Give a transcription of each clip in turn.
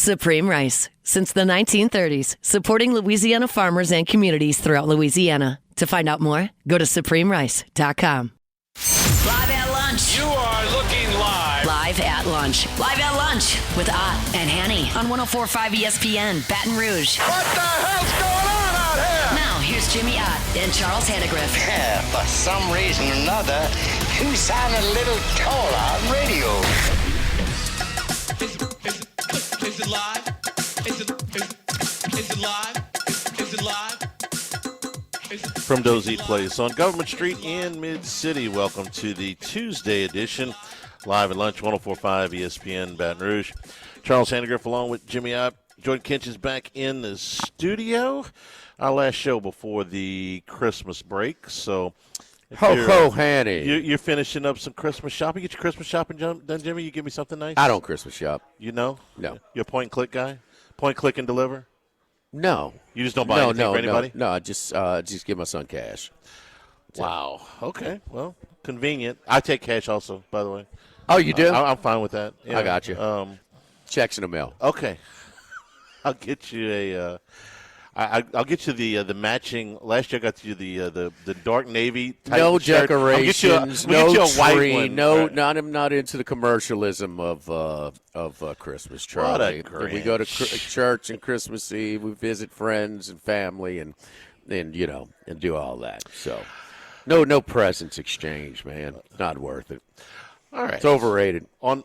Supreme Rice. Since the 1930s, supporting Louisiana farmers and communities throughout Louisiana. To find out more, go to supremerice.com. Live at lunch. You are looking live. Live at lunch. Live at lunch with Ott and Hanny on 104.5 ESPN, Baton Rouge. What the hell's going on out here? Now, here's Jimmy Ott and Charles Hannegriff. Yeah, for some reason or another, you sound a little taller on radio. Is it live? Is it live? Is it live? From Dozy Place on Government Street in Mid-City, welcome to the Tuesday edition, Live at Lunch, 104.5 ESPN Baton Rouge. Charles Hannegriff along with Jimmy Ott. Jordan Kinch is back in the studio. Our last show before the Christmas break, so... Ho, Hanny. You're finishing up some Christmas shopping. Get your Christmas shopping done, Jimmy? You give me something nice? I don't Christmas shop. You know? No. You're a point-and-click guy? Point, click, and deliver? No. You just don't buy anything for anybody? No, I just give my son cash. Wow. Okay. Well, convenient. I take cash also, by the way. Oh, you do? I'm fine with that. Yeah. I got you. Checks in the mail. Okay. I'll get you I'll get you the matching. Last year I got you the dark navy type no shirt. Decorations, no no white tree, one. no. Right. I'm not into the commercialism of Christmas, Charlie. What a Grinch. We go to church on Christmas Eve. We visit friends and family, and do all that. So, no presents exchange, man. Not worth it. All right, it's overrated. On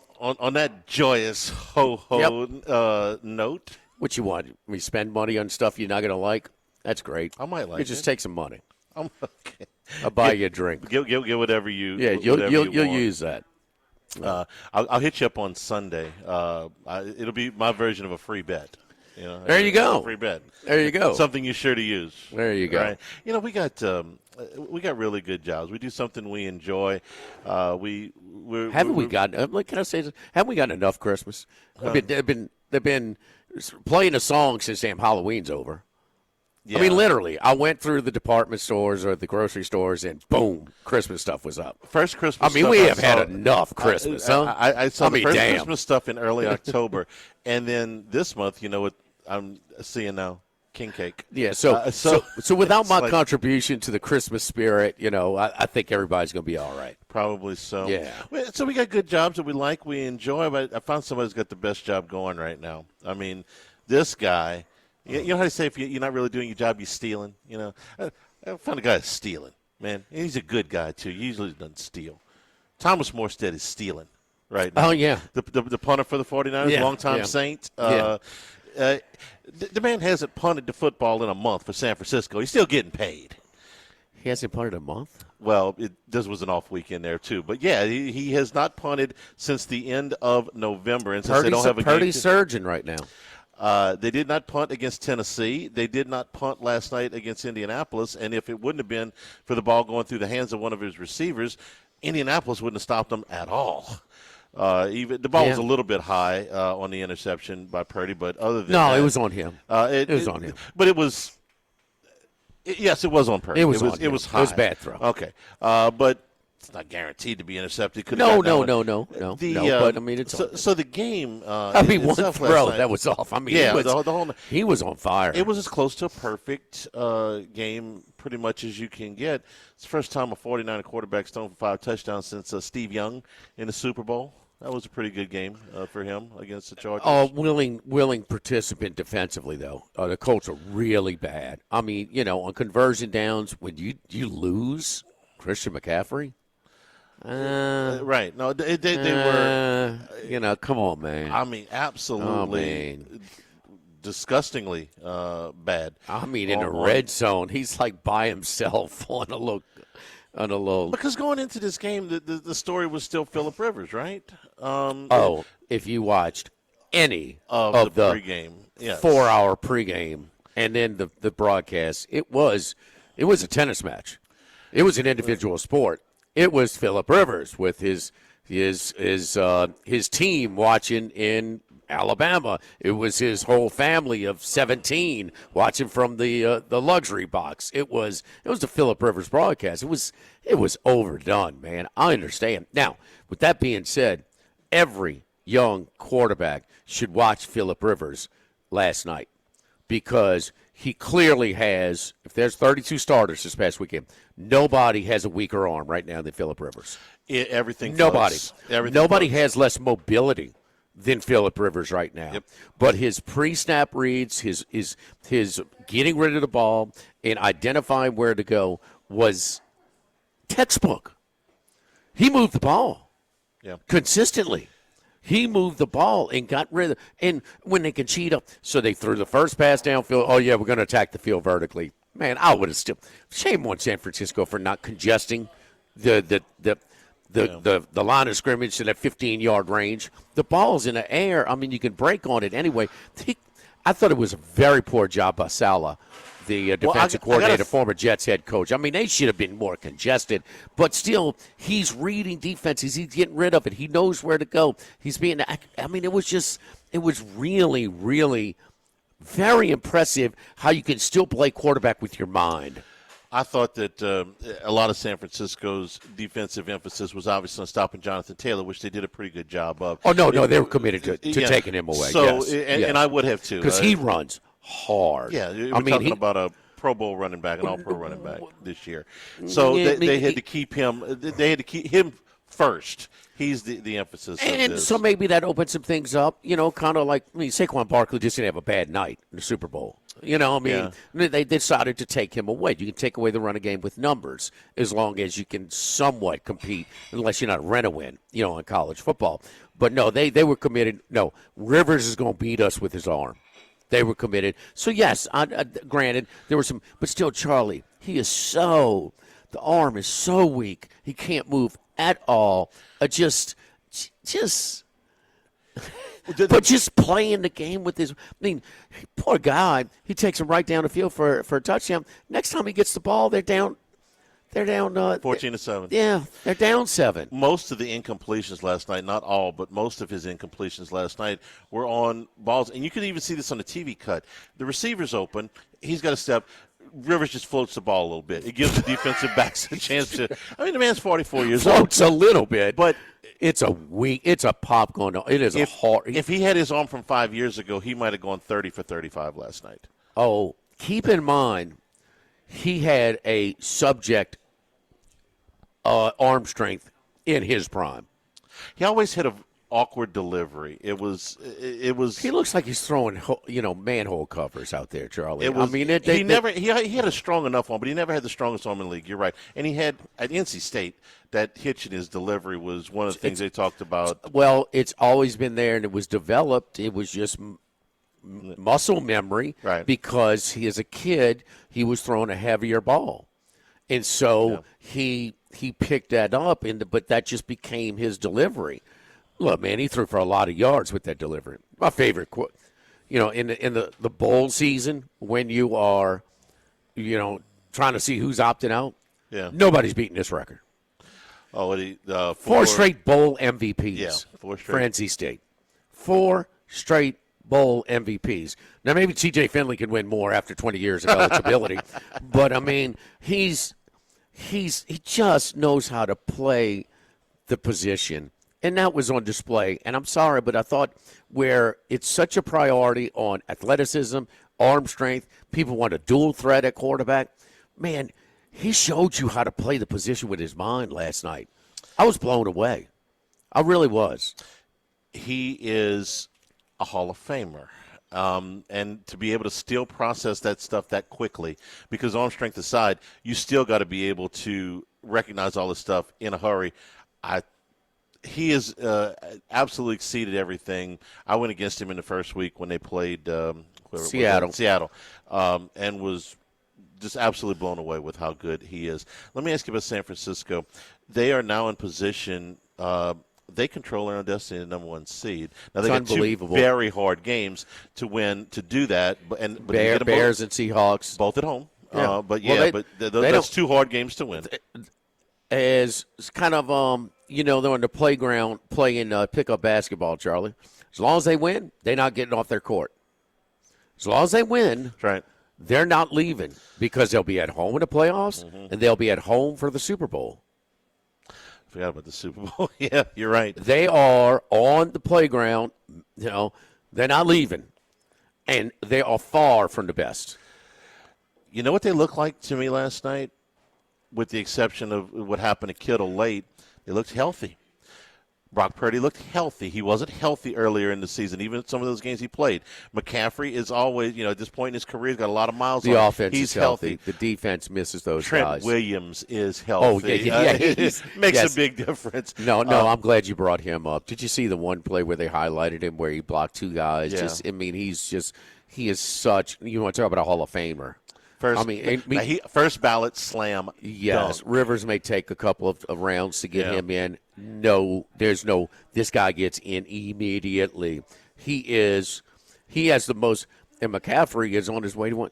that joyous note. What you want? We spend money on stuff you're not going to like? That's great. I might like it. Just take some money. Okay. I'll buy you a drink. Get whatever you. Yeah, you'll use that. I'll hit you up on Sunday. It'll be my version of a free bet. There you go. Free bet. There you go. Something you're sure to use. There you go. Right? We got really good jobs. We do something we enjoy. Can I say this? Haven't we gotten enough Christmas? They've been playing a song since damn Halloween's over. Yeah. I mean, literally, I went through the department stores or the grocery stores, and boom, Christmas stuff was up. First Christmas. I mean, we have had enough Christmas, huh? I saw the first Christmas stuff in early October, and then this month, what I'm seeing now. King cake. Yeah, so without my contribution to the Christmas spirit, I think everybody's going to be all right. Probably so. Yeah. So we got good jobs that we like, we enjoy, but I found somebody who's got the best job going right now. I mean, this guy, you know how they say if you're not really doing your job, you're stealing? I found a guy that's stealing, man. And he's a good guy, too. He usually doesn't steal. Thomas Morstead is stealing right now. Oh, yeah. The punter for the 49ers, longtime Saint. The man hasn't punted the football in a month for San Francisco. He's still getting paid. He hasn't punted a month? Well, this was an off weekend there, too. But, yeah, he has not punted since the end of November. And since they don't have a game surgeon right now. They did not punt against Tennessee. They did not punt last night against Indianapolis. And if it wouldn't have been for the ball going through the hands of one of his receivers, Indianapolis wouldn't have stopped them at all. Even the ball was a little bit high on the interception by Purdy, but other than that, it was on him. It was on him. But it was. Yes, it was on Purdy. It was high. It was a bad throw. Okay, but it's not guaranteed to be intercepted. No. But I mean, so the game. One throw that was off. I mean, he was on fire. It was as close to a perfect game, pretty much as you can get. It's the first time a 49er quarterback's thrown for 5 touchdowns since Steve Young in the Super Bowl. That was a pretty good game for him against the Chargers. Oh, willing participant defensively, though. The Colts are really bad. I mean, on conversion downs, when you lose Christian McCaffrey. Right. No, they were. Come on, man. I mean, absolutely. Disgustingly bad. I mean, in the red zone, he's like by himself on a low. Because going into this game, the story was still Phillip Rivers, right? If you watched any of the pregame, 4-hour pregame, and then the broadcast, it was a tennis match. It was an individual sport. It was Phillip Rivers with his team watching in Alabama. It was his whole family of 17 watching from the luxury box. It was the Phillip Rivers broadcast. It was overdone, man. I understand. Now, with that being said, every young quarterback should watch Phillip Rivers last night because he clearly has, if there's 32 starters this past weekend, nobody has a weaker arm right now than Phillip Rivers. Nobody has less mobility than Phillip Rivers right now. Yep. But his pre-snap reads, his getting rid of the ball and identifying where to go was textbook. He moved the ball consistently. He moved the ball and got rid of – and when they can cheat up, so they threw the first pass downfield. Oh, yeah, we're going to attack the field vertically. Man, I would have still – shame on San Francisco for not congesting the line of scrimmage to that 15-yard range. The ball's in the air. I mean, you can break on it anyway. I thought it was a very poor job by Saleh, the defensive coordinator, former Jets head coach. I mean, they should have been more congested. But still, he's reading defenses. He's getting rid of it. He knows where to go. He's being – I mean, it was really, really very impressive how you can still play quarterback with your mind. I thought that a lot of San Francisco's defensive emphasis was obviously on stopping Jonathan Taylor, which they did a pretty good job of. Oh, no, they were committed to taking him away. So, yes. And I would have too. Because he runs hard. Yeah, we're talking about a Pro Bowl running back, an All-Pro running back this year. So they had to keep him. They had to keep him first. He's the emphasis. And of this. so maybe that opened some things up. Kind of like Saquon Barkley just didn't have a bad night in the Super Bowl. They decided to take him away. You can take away the running game with numbers as long as you can somewhat compete, unless you're not rent-a-win, in college football. But no, they were committed. No, Rivers is going to beat us with his arm. They were committed. So, yes, granted, there were some. But still, Charlie, the arm is so weak. He can't move at all. But just playing the game with his – poor guy, he takes him right down the field for a touchdown. Next time he gets the ball, they're down 14-7. Yeah, they're down 7. Most of the incompletions last night, not all, but most of his incompletions last night were on balls. And you could even see this on the TV cut. The receiver's open. He's got to step – Rivers just floats the ball a little bit. It gives the defensive backs a chance to – the man's 44 years old. Floats a little bit. But it's a pop going on. It is a hard – If he had his arm from 5 years ago, he might have gone 30 for 35 last night. Oh, keep in mind, he had a subject arm strength in his prime. He always had an awkward delivery. It was. He looks like he's throwing, manhole covers out there, Charlie. He had a strong enough arm, but he never had the strongest arm in the league. You're right. And he had at NC State that hitch in his delivery was one of the things they talked about. Well, it's always been there, and it was developed. It was just muscle memory, right? Because as a kid, he was throwing a heavier ball, and so he picked that up, but that just became his delivery. Look, man, he threw for a lot of yards with that delivery. My favorite quote, in the bowl season when you are, trying to see who's opting out. Yeah, nobody's beating this record. Oh, four straight bowl MVPs. Yeah, 4 straight for NC State. 4 straight bowl MVPs. Now maybe T.J. Finley can win more after 20 years of eligibility, but he just knows how to play the position. And that was on display. And I'm sorry, but I thought where it's such a priority on athleticism, arm strength, people want a dual threat at quarterback. Man, he showed you how to play the position with his mind last night. I was blown away. I really was. He is a Hall of Famer. And to be able to still process that stuff that quickly, because arm strength aside, you still got to be able to recognize all this stuff in a hurry. He has absolutely exceeded everything. I went against him in the first week when they played Seattle, and was just absolutely blown away with how good he is. Let me ask you about San Francisco. They are now in position. They control their own destiny, the number 1 seed. Now they got 2 very hard games to win to do that. But Bears and Seahawks, both at home. Yeah. That's 2 hard games to win. As kind of they're on the playground playing pickup basketball, Charlie. As long as they win, they're not getting off their court. As long as they win, that's right, they're not leaving because they'll be at home in the playoffs and they'll be at home for the Super Bowl. Forgot about the Super Bowl. Yeah, you're right. They are on the playground. They're not leaving, and they are far from the best. You know what they looked like to me last night, with the exception of what happened to Kittle late? They looked healthy. Brock Purdy looked healthy. He wasn't healthy earlier in the season, even some of those games he played. McCaffrey is always, at this point in his career, he's got a lot of miles on him. The offense He's is healthy. The defense misses those Trent guys. Williams is healthy. Oh, yeah. It makes a big difference. No, I'm glad you brought him up. Did you see the one play where they highlighted him where he blocked two guys? Yeah. He is such, you want to talk about a Hall of Famer. First ballot slam. Yes, dunk. Rivers may take a couple of rounds to get him in. No, this guy gets in immediately. He has the most, and McCaffrey is on his way to one.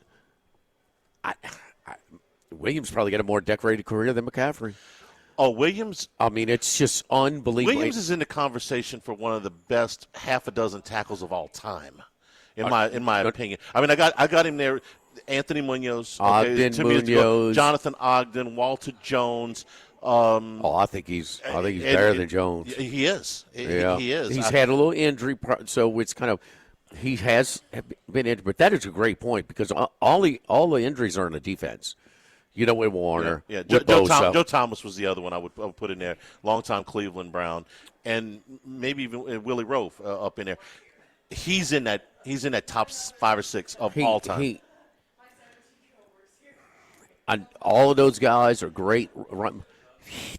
Williams probably got a more decorated career than McCaffrey. Oh, Williams. I mean, it's just unbelievable. Williams is in the conversation for one of the best half a dozen tackles of all time, in my opinion. I mean, I got him there. Anthony Munoz, Munoz, Jonathan Ogden, Walter Jones. I think he's better than Jones. He is. Yeah. He is. He's had a little injury, so it's kind of he has been injured. But that is a great point because all the injuries are in the defense. With Warner. Yeah. With Joe Thomas was the other one I would put in there. Longtime Cleveland Brown, and maybe even Willie Rofe up in there. He's in that top 5 or 6 of all time. And all of those guys are great.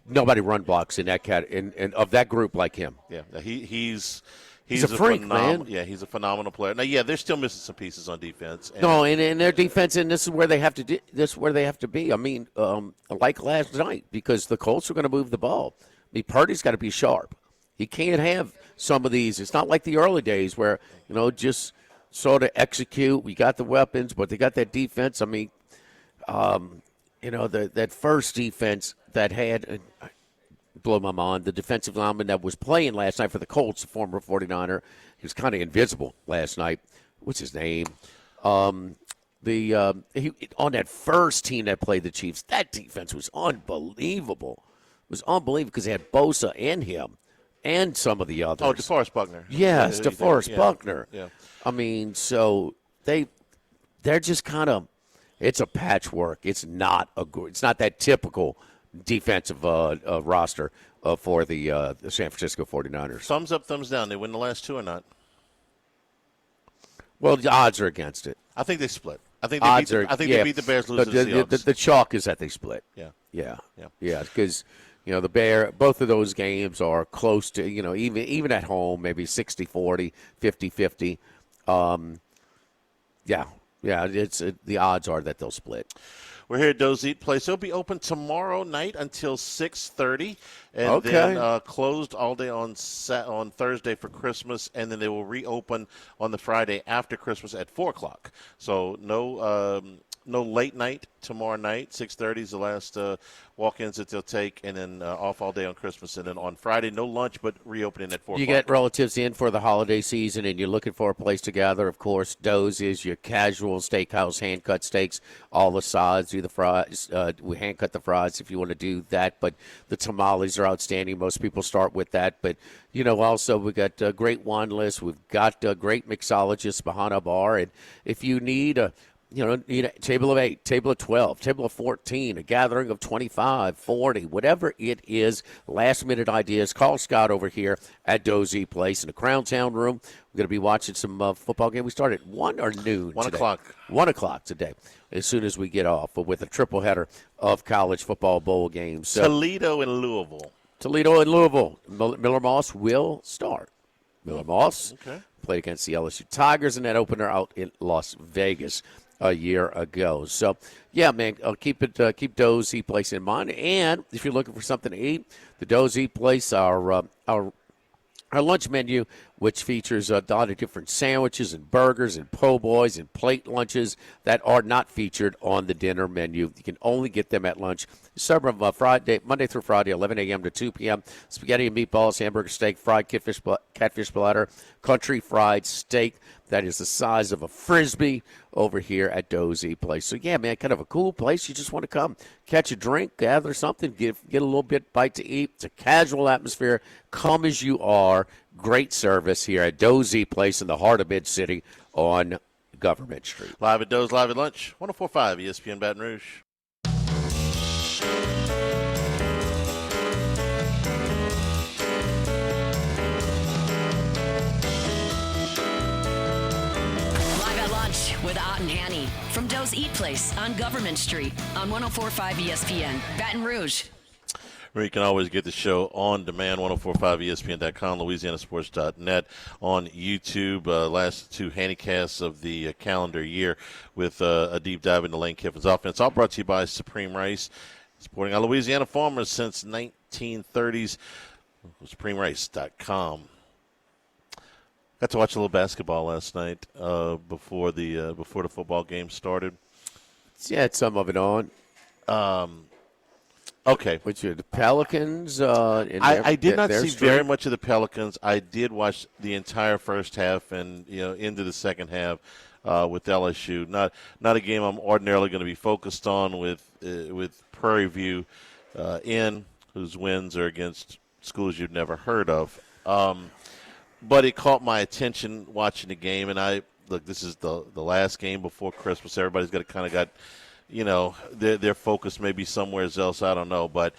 Nobody run blocks in that cat and of that group like him. Yeah, he's a freak, man. Yeah, he's a phenomenal player. Now, they're still missing some pieces on defense. And their defense, and this is where they have to be. I mean, like last night, because the Colts are going to move the ball. I mean, Purdy's got to be sharp. He can't have some of these. It's not like the early days where just sort of execute. We got the weapons, but they got that defense. I mean. That first defense that had, blow my mind, the defensive lineman that was playing last night for the Colts, the former 49er, he was kind of invisible last night. What's his name? On that first team that played the Chiefs, that defense was unbelievable. It was unbelievable because they had Bosa and him and some of the others. Oh, DeForest Buckner. Yes, DeForest Buckner. Yeah. I mean, so they're just kind of. It's a patchwork. It's not that typical defensive roster for the San Francisco 49ers. Thumbs up, thumbs down. They win the last 2 or not? Well, the odds are against it. I think they split. I think they beat the Bears, lose to the Seahawks. The chalk is that they split. Yeah. Because both of those games are close to even at home maybe 60-40, 50-50. Yeah, it's the odds are that they'll split. We're here at Doe's Eat Place. It'll be open tomorrow night until 6:30, and then closed all day on Thursday for Christmas, and then they will reopen on the Friday after Christmas at 4:00. So no late night tomorrow night. 6:30 is the last walk-ins that they'll take, and then off all day on Christmas. And then on Friday, no lunch, but reopening at 4:00. You get relatives in for the holiday season, and you're looking for a place to gather. Of course, Doe's is your casual steakhouse, hand-cut steaks, all the sides, do the fries. We hand-cut the fries if you want to do that, but the tamales are outstanding. Most people start with that. But, also we got a great wine list. We've got great mixologists behind our bar, and if you need a table of 8, table of 12, table of 14, a gathering of 25, 40, whatever it is, last-minute ideas. Call Scott over here at Doe's Eat Place in the Crown Town Room. We're going to be watching some football game. We start at 1 or noon 1 today. o'clock. 1 o'clock today, as soon as we get off, with a triple header of college football bowl games. So, Toledo and Louisville. Miller Moss will start. Miller Moss played against the LSU Tigers in that opener out in Las Vegas a year ago. So, yeah, man, keep Doe's Eat Place in mind. And if you're looking for something to eat, the Doe's Eat Place, our lunch menu, which features a lot of different sandwiches and burgers and po' boys and plate lunches that are not featured on the dinner menu. You can only get them at lunch. Serve them Monday through Friday, 11 a.m. to 2 p.m. Spaghetti and meatballs, hamburger steak, fried catfish platter, country fried steak that is the size of a Frisbee over here at Dozy Place. So, yeah, man, kind of a cool place. You just want to come, catch a drink, gather something, get a little bite to eat. It's a casual atmosphere. Come as you are. Great service here at Dozy Place in the heart of Mid-City on Government Street. Live at Doze, live at lunch, 104.5 ESPN Baton Rouge. With Ott and Hanny from Doe's Eat Place on Government Street on 104.5 ESPN, Baton Rouge. You can always get the show on demand, 1045ESPN.com, LouisianaSports.net, on YouTube. Last two Hannycasts of the calendar year with a deep dive into Lane Kiffin's offense. All brought to you by Supreme Rice, supporting our Louisiana farmers since 1930s. SupremeRice.com. Got to watch a little basketball last night before the football game started. Yeah, had some of it on. Okay. Which are the Pelicans? I did not see very much of the Pelicans. I did watch the entire first half and into the second half with LSU. Not a game I'm ordinarily going to be focused on with Prairie View whose wins are against schools you've never heard of. But it caught my attention watching the game, and this is the last game before Christmas. Everybody's got their focus maybe somewhere else. I don't know, but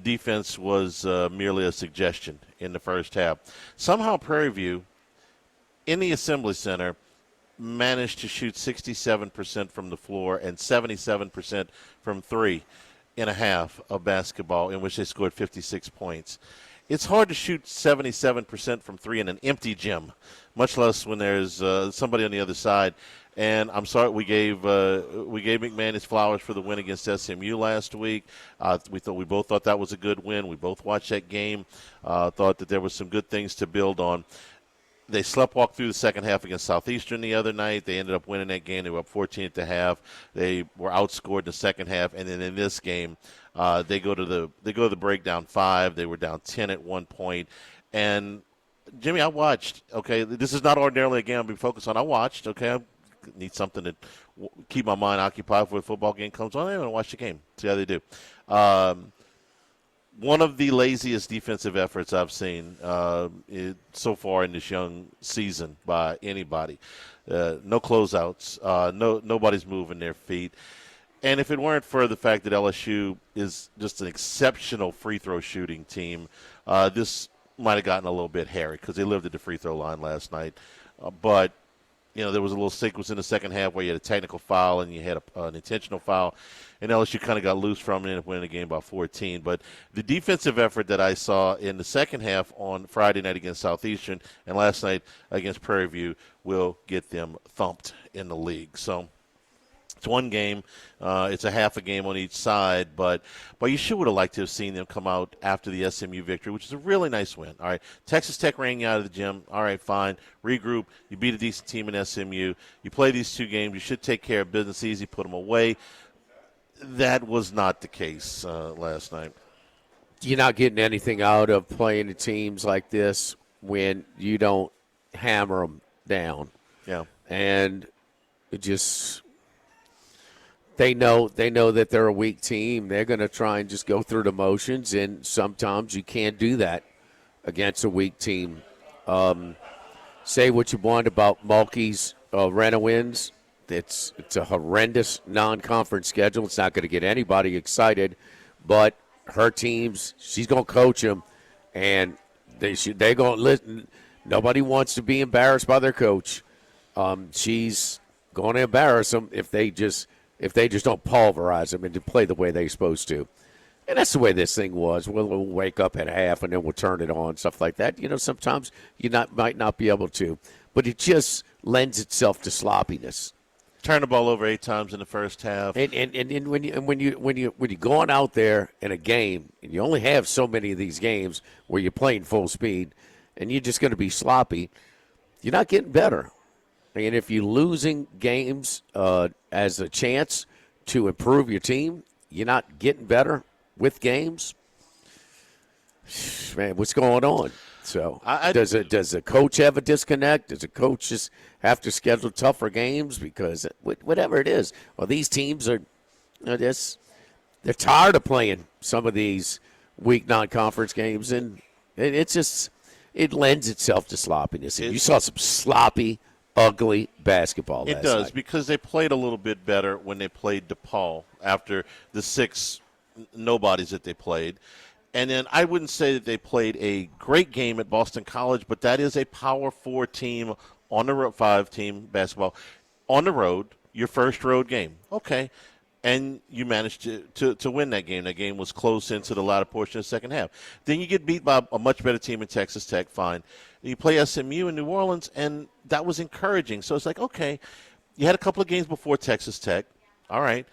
defense was merely a suggestion in the first half. Somehow Prairie View, in the Assembly Center, managed to shoot 67% from the floor and 77% from three in a half of basketball, in which they scored 56 points. It's hard to shoot 77% from three in an empty gym, much less when there's somebody on the other side. And I'm sorry, we gave McMahon his flowers for the win against SMU last week. We both thought that was a good win. We both watched that game, thought that there was some good things to build on. They sleptwalked through the second half against Southeastern the other night. They ended up winning that game. They were up 14 at the half. They were outscored in the second half, and then in this game, they go to the break down 5. They were down 10 at one point. And Jimmy, I watched. Okay, this is not ordinarily a game I'll be focused on. I watched. Okay, I need something to keep my mind occupied before the football game comes on. I'm going to watch the game, see how they do. One of the laziest defensive efforts I've seen so far in this young season by anybody. No closeouts. Nobody's moving their feet. And if it weren't for the fact that LSU is just an exceptional free throw shooting team, this might have gotten a little bit hairy because they lived at the free throw line last night. But there was a little sequence in the second half where you had a technical foul and you had an intentional foul, and LSU kind of got loose from it and ended up winning the game by 14. But the defensive effort that I saw in the second half on Friday night against Southeastern and last night against Prairie View will get them thumped in the league. So it's one game. It's a half a game on each side, but you sure would have liked to have seen them come out after the SMU victory, which is a really nice win. All right, Texas Tech ran you out of the gym. All right, fine. Regroup. You beat a decent team in SMU. You play these two games. You should take care of business easy, put them away. That was not the case last night. You're not getting anything out of playing the teams like this when you don't hammer them down. Yeah. And it just – They know that they're a weak team. They're going to try and just go through the motions, and sometimes you can't do that against a weak team. Say what you want about Mulkey's Renowinds. It's a horrendous non-conference schedule. It's not going to get anybody excited, but her teams, she's going to coach them, and they're going to listen. Nobody wants to be embarrassed by their coach. She's going to embarrass them if they just don't pulverize them and to play the way they're supposed to. And that's the way this thing was. We'll wake up at half and then we'll turn it on, stuff like that. Sometimes you might not be able to. But it just lends itself to sloppiness. Turn the ball over 8 times in the first half. And when you're going out there in a game, and you only have so many of these games where you're playing full speed, and you're just going to be sloppy, you're not getting better. And if you're losing games as a chance to improve your team, you're not getting better with games. Man, what's going on? So does a coach have a disconnect? Does a coach just have to schedule tougher games? Because whatever it is, well, these teams are they're tired of playing some of these weak non-conference games, and it lends itself to sloppiness. And you saw some sloppy, ugly basketball last night. It does, because they played a little bit better when they played DePaul after the 6 nobodies that they played. And then I wouldn't say that they played a great game at Boston College, but that is a Power 4 team on the road, 5-team basketball on the road, your first road game. Okay. And you managed to win that game. That game was close into the latter portion of the second half. Then you get beat by a much better team in Texas Tech, fine. You play SMU in New Orleans, and that was encouraging. So it's like, okay, you had a couple of games before Texas Tech. All right.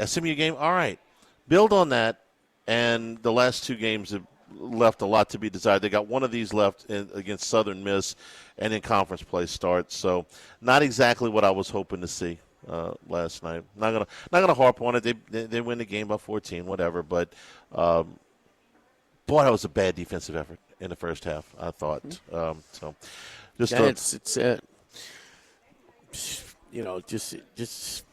SMU game, all right. Build on that. And the last 2 games have left a lot to be desired. They got one of these left against Southern Miss, and then conference play starts. So not exactly what I was hoping to see last night. Not gonna harp on it. They win the game by 14, whatever. But boy, that was a bad defensive effort in the first half, I thought. So just just.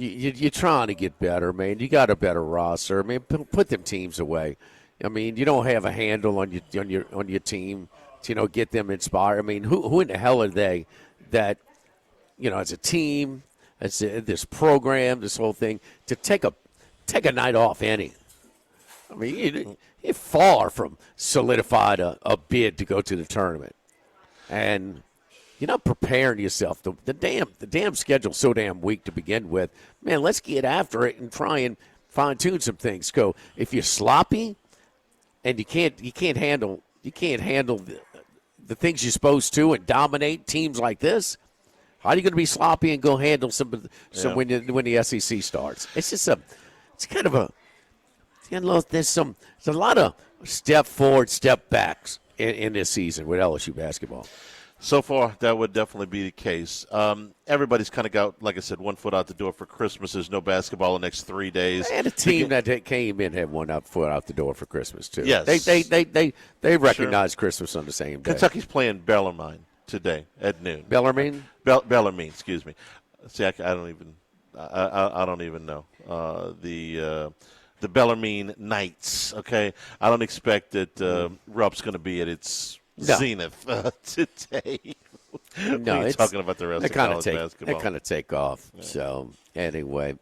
You're trying to get better, man. You got a better roster. I mean, put them teams away. I mean, you don't have a handle on your team to get them inspired. I mean, who in the hell are they that as a team, as this program, this whole thing, to take a night off any? I mean, you're far from solidified a bid to go to the tournament, and you're not preparing yourself. The damn schedule's so damn weak to begin with. Man, let's get after it and try and fine-tune some things. Go. If you're sloppy and you can't handle the things you're supposed to and dominate teams like this, how are you going to be sloppy and go handle some when the SEC starts? It's just there's a lot of step forward, step backs in this season with LSU basketball. So far, that would definitely be the case. Everybody's kind of got, like I said, one foot out the door for Christmas. There's no basketball the next 3 days. And a team that came in had one foot out the door for Christmas, too. Yes. They recognize Christmas on the same day. Kentucky's playing Bellarmine today at noon. Bellarmine? Bellarmine, excuse me. See, I don't even know. The Bellarmine Knights, okay? I don't expect that Rupp's going to be at its zenith today. No, it's talking about the rest of college basketball. They kind of take off. Yeah. So anyway,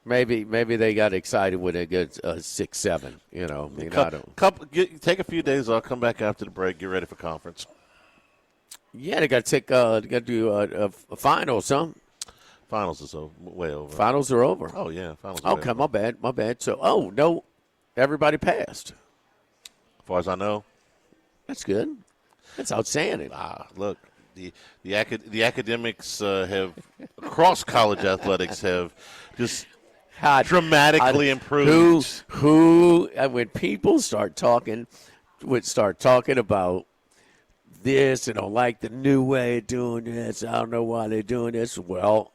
maybe they got excited when they get 6-7. Take a few days off. Come back after the break. Get ready for conference. Yeah, they got to do a finals, huh? Finals is way over. Finals are over. Oh yeah, finals. Okay, my bad. So no, everybody passed. As far as I know. That's good. That's outstanding. Look, the academics have across college athletics have just dramatically improved. When people start talking about this and don't like the new way of doing this, I don't know why they're doing this. Well,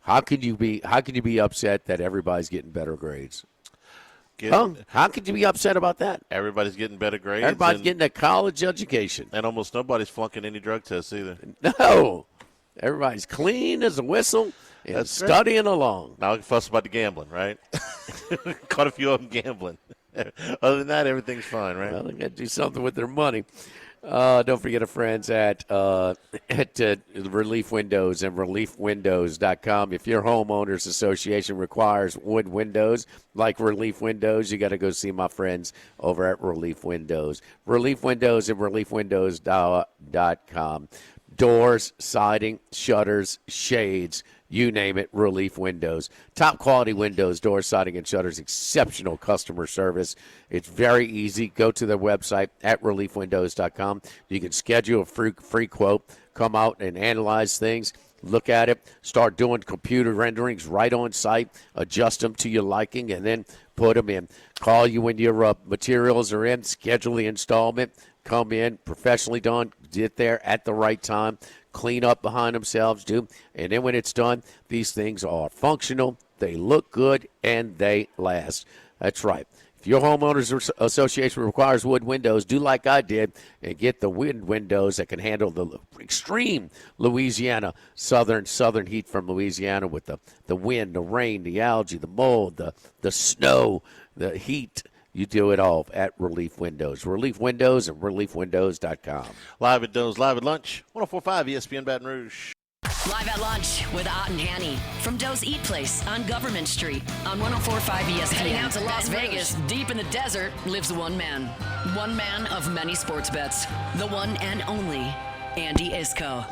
how could you be upset that everybody's getting better grades? How could you be upset about that? Everybody's getting better grades. Everybody's getting a college education. And almost nobody's flunking any drug tests either. No. Everybody's clean as a whistle and that's studying along. Now we can fuss about the gambling, right? Caught a few of them gambling. Other than that, everything's fine, right? Well, they got to do something with their money. Don't forget our friends at Relief Windows and ReliefWindows.com. If your homeowners association requires wood windows like Relief Windows, you got to go see my friends over at Relief Windows. Relief Windows and ReliefWindows.com. Doors, siding, shutters, shades, you name it, Relief Windows. Top quality windows, doors, siding, and shutters. Exceptional customer service. It's very easy. Go to their website at reliefwindows.com. You can schedule a free quote, come out and analyze things. look at it, start doing computer renderings right on site, adjust them to your liking, and then put them in. Call you when your materials are in, schedule the installment, come in, professionally done, get there at the right time, clean up behind themselves, and then when it's done, these things are functional, they look good, and they last. That's right. If your homeowners association requires wood windows, do like I did and get the wood windows that can handle the extreme Louisiana southern heat from Louisiana with the wind, the rain, the algae, the mold, the snow, the heat. You do it all at Relief Windows. Relief Windows and reliefwindows.com. Live at Doe's, live at lunch, 104.5 ESPN Baton Rouge. Live at lunch with Ott and Hanny from Doe's Eat Place on Government Street on 104.5 ESPN. Heading out to Las Vegas, deep in the desert, lives one man. One man of many sports bets. The one and only Andy Isco.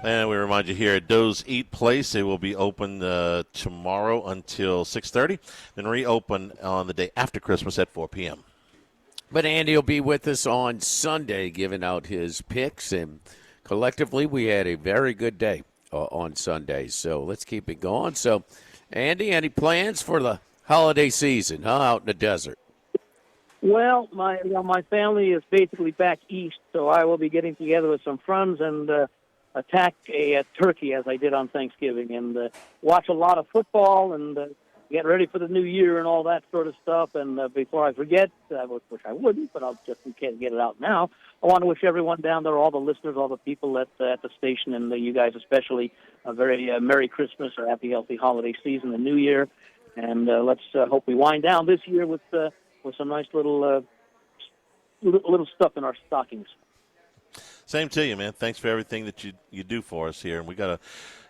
And we remind you here at Doe's Eat Place, it will be open tomorrow until 6:30, then reopen on the day after Christmas at 4 p.m. But Andy will be with us on Sunday giving out his picks, and collectively we had a very good day on Sunday. So let's keep it going. So, Andy, any plans for the holiday season, out in the desert? Well, my family is basically back east, so I will be getting together with some friends and attack a turkey as I did on Thanksgiving, and watch a lot of football and get ready for the new year and all that sort of stuff. And before I forget, which I wouldn't, but I'll just in case get it out now, I want to wish everyone down there, all the listeners, all the people at the station, and you guys especially, a very Merry Christmas or Happy, Healthy Holiday Season and New Year. And let's hope we wind down this year with some nice little stuff in our stockings. Same to you, man. Thanks for everything that you do for us here. And we got a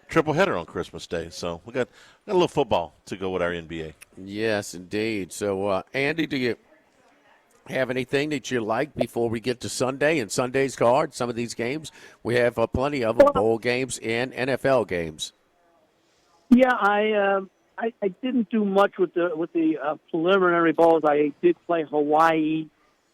triple header on Christmas Day, so we got a little football to go with our NBA. Yes, indeed. So, Andy, do you have anything that you like before we get to Sunday and Sunday's card? Some of these games, we have plenty of them, bowl games and NFL games. Yeah, I didn't do much with the preliminary bowls. I did play Hawaii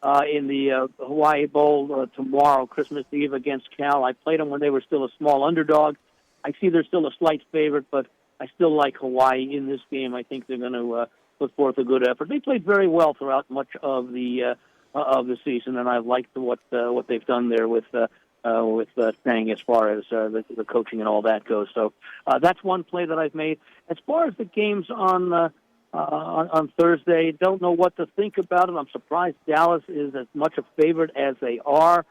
in the Hawaii Bowl tomorrow, Christmas Eve against Cal. I played them when they were still a small underdog. I see they're still a slight favorite, but I still like Hawaii in this game. I think they're going to put forth a good effort. They played very well throughout much of the season, and I liked what they've done there with Stang as far as the coaching and all that goes. So that's one play that I've made. As far as the games on Thursday, don't know what to think about it. I'm surprised Dallas is as much a favorite as they are.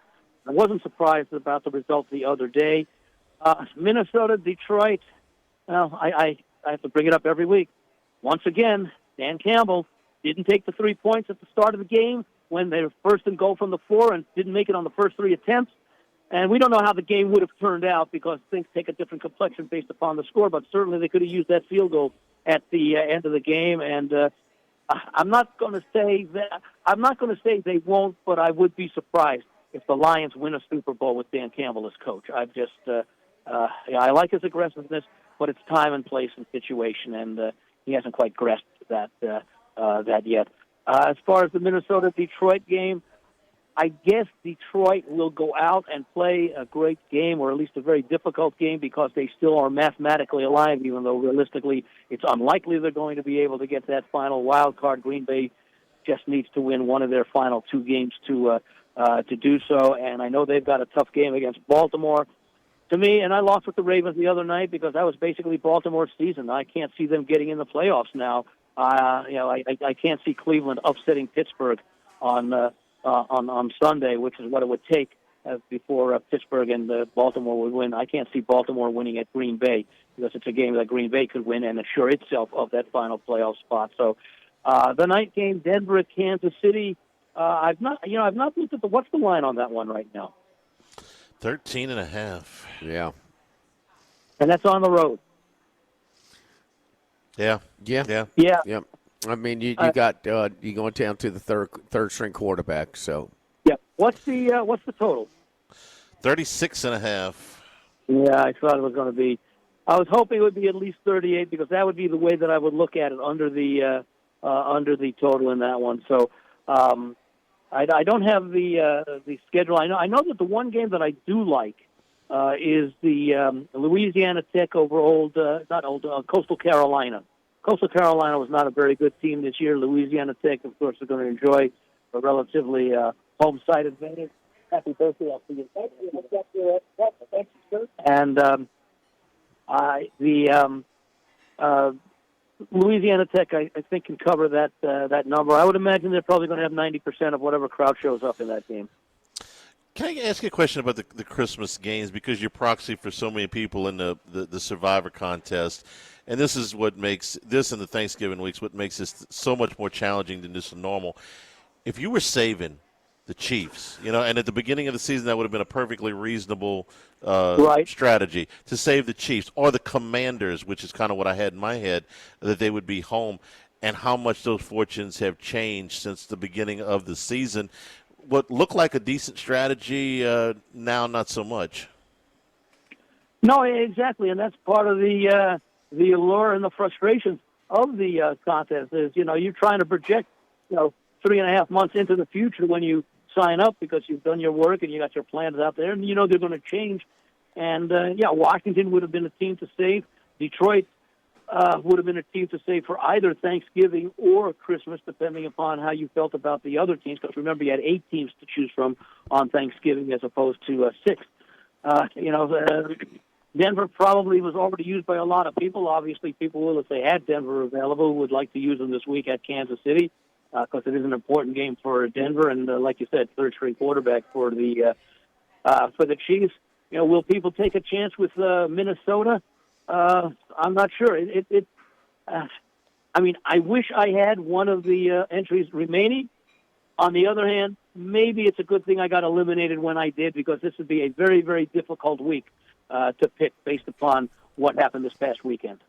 I wasn't surprised about the result the other day. Minnesota, Detroit, well, I have to bring it up every week. Once again, Dan Campbell didn't take the 3 points at the start of the game when they were first and goal from the 4 and didn't make it on the first 3 attempts. And we don't know how the game would have turned out because things take a different complexion based upon the score, but certainly they could have used that field goal at the end of the game. And I'm not going to say they won't, but I would be surprised if the Lions win a Super Bowl with Dan Campbell as coach. I like his aggressiveness, but it's time and place and situation, and he hasn't quite grasped that yet. As far as the Minnesota-Detroit game, I guess Detroit will go out and play a great game, or at least a very difficult game, because they still are mathematically alive, even though realistically it's unlikely they're going to be able to get that final wild card. Green Bay just needs to win one of their final 2 games to do so, and I know they've got a tough game against Baltimore. To me, and I lost with the Ravens the other night because that was basically Baltimore's season. I can't see them getting in the playoffs now. I can't see Cleveland upsetting Pittsburgh on Sunday, which is what it would take before Pittsburgh and Baltimore would win. I can't see Baltimore winning at Green Bay because it's a game that Green Bay could win and assure itself of that final playoff spot. So the night game, Denver at Kansas City. I've not looked at what's the line on that one right now. 13.5. Yeah. And that's on the road. Yeah. I mean, you got you going down to the third string quarterback. So. Yeah. What's the total? 36.5. Yeah, I thought it was going to be. I was hoping it would be at least 38 because that would be the way that I would look at it under the total in that one. So. I don't have the schedule. I know that the one game that I do like is the Louisiana Tech over Coastal Carolina. Coastal Carolina was not a very good team this year. Louisiana Tech, of course, is going to enjoy a relatively home side advantage. Happy birthday! I'll see you. Thank you, sir. And Louisiana Tech, I think, can cover that number. I would imagine they're probably going to have 90% of whatever crowd shows up in that game. Can I ask you a question about the Christmas games, because you're proxy for so many people in the Survivor contest, and this is what makes this and the Thanksgiving weeks what makes this so much more challenging than just normal. If you were saving the Chiefs, and at the beginning of the season that would have been a perfectly reasonable strategy to save the Chiefs or the Commanders, which is kind of what I had in my head, that they would be home, and how much those fortunes have changed since the beginning of the season. What looked like a decent strategy, now not so much. No, exactly, and that's part of the allure and the frustration of the contest. Is you're trying to project 3.5 months into the future when you sign up, because you've done your work and you got your plans out there, and they're going to change. And Washington would have been a team to save. Detroit would have been a team to save for either Thanksgiving or Christmas, depending upon how you felt about the other teams. Because remember, you had 8 teams to choose from on Thanksgiving as opposed to 6. Denver probably was already used by a lot of people. Obviously, people will, if they had Denver available, would like to use them this week at Kansas City, because it is an important game for Denver. And like you said, third-string quarterback for the Chiefs. Will people take a chance with Minnesota? I'm not sure. I wish I had one of the entries remaining. On the other hand, maybe it's a good thing I got eliminated when I did, because this would be a very, very difficult week to pick based upon what happened this past weekend.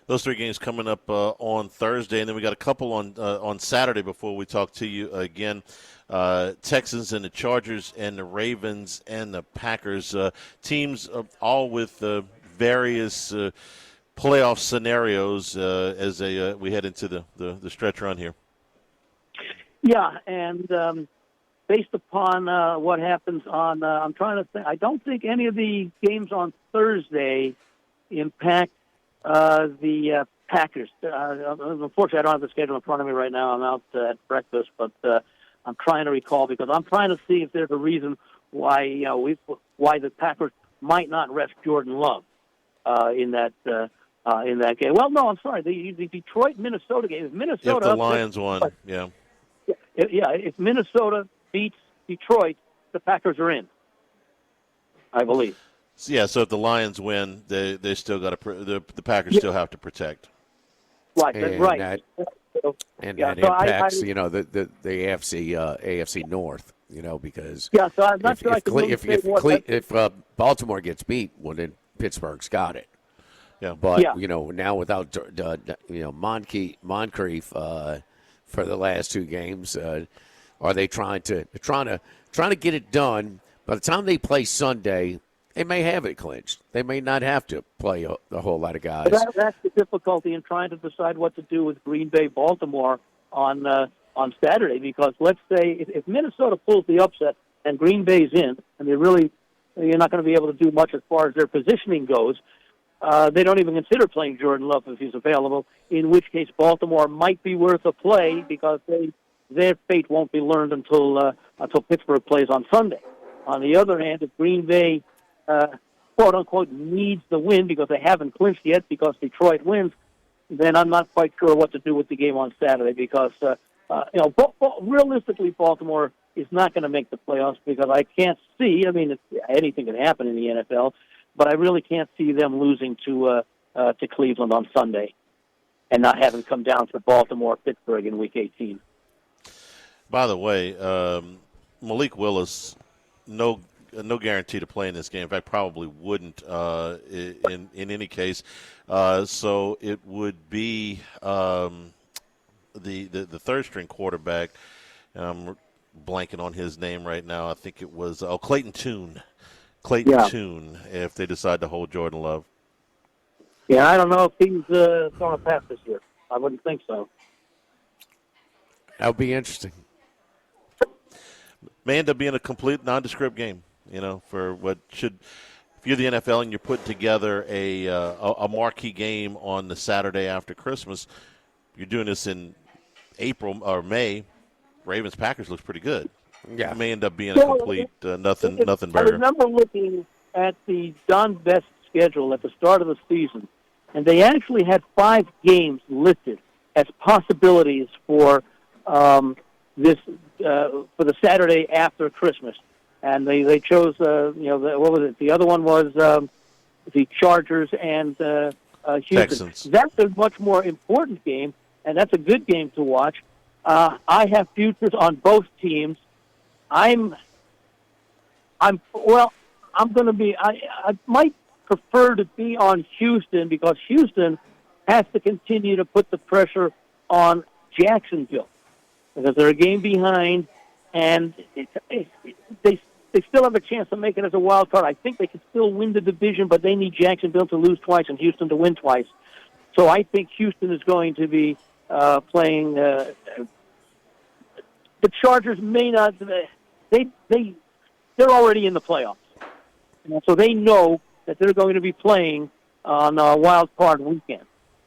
Those 3 games coming up on Thursday, and then we got a couple on Saturday before we talk to you again. Texans and the Chargers and the Ravens and the Packers, teams all with various playoff scenarios as we head into the stretch run here. Yeah, and based upon what happens on, I'm trying to think. I don't think any of the games on Thursday impact the Packers. Unfortunately, I don't have the schedule in front of me right now. I'm out at breakfast, but I'm trying to recall, because I'm trying to see if there's a reason why why the Packers might not rest Jordan Love in that game. Well, no, I'm sorry. The Detroit Minnesota game. If Minnesota, if the Lions won, yeah. If Minnesota beats Detroit, the Packers are in, I believe. Yeah, so if the Lions win, they still got to the Packers still have to protect. Right, right. That impacts the AFC North, because so I'm not sure if Baltimore gets beat, well, then Pittsburgh's got it. Yeah, but now without Moncrief for the last 2 games, are they trying to get it done? By the time they play Sunday, they may have it clinched. They may not have to play a whole lot of guys. That's the difficulty in trying to decide what to do with Green Bay, Baltimore on Saturday. Because let's say if Minnesota pulls the upset and Green Bay's in, and you're not going to be able to do much as far as their positioning goes. They don't even consider playing Jordan Love if he's available. In which case, Baltimore might be worth a play, because their fate won't be learned until Pittsburgh plays on Sunday. On the other hand, if Green Bay quote-unquote needs the win because they haven't clinched yet because Detroit wins, then I'm not quite sure what to do with the game on Saturday, because realistically, Baltimore is not going to make the playoffs, because I can't see, anything can happen in the NFL, but I really can't see them losing to Cleveland on Sunday and not having come down to Baltimore, Pittsburgh in Week 18. By the way, Malik Willis, no guarantee to play in this game. In fact, probably wouldn't in any case. So it would be the third-string quarterback. I'm blanking on his name right now. I think it was Clayton Tune. Tune, if they decide to hold Jordan Love. Yeah, I don't know if he's going to pass this year. I wouldn't think so. That would be interesting. may end up being a complete nondescript game, for what should – if you're the NFL and you're putting together a marquee game on the Saturday after Christmas, you're doing this in April or May, Ravens-Packers looks pretty good. Yeah. It may end up being a complete nothing burger. I remember looking at the Don Best schedule at the start of the season, and they actually had 5 games listed as possibilities for for the Saturday after Christmas. And they chose, what was it? The other one was the Chargers and Houston. Texans. That's a much more important game, and that's a good game to watch. I have futures on both teams. I'm going to be. I might prefer to be on Houston because Houston has to continue to put the pressure on Jacksonville because they're a game behind, and they still have a chance to make it as a wild card. I think they can still win the division, but they need Jacksonville to lose twice and Houston to win twice. So I think Houston is going to be playing. The Chargers may not. They're already in the playoffs, so they know that they're going to be playing on a wild card weekend.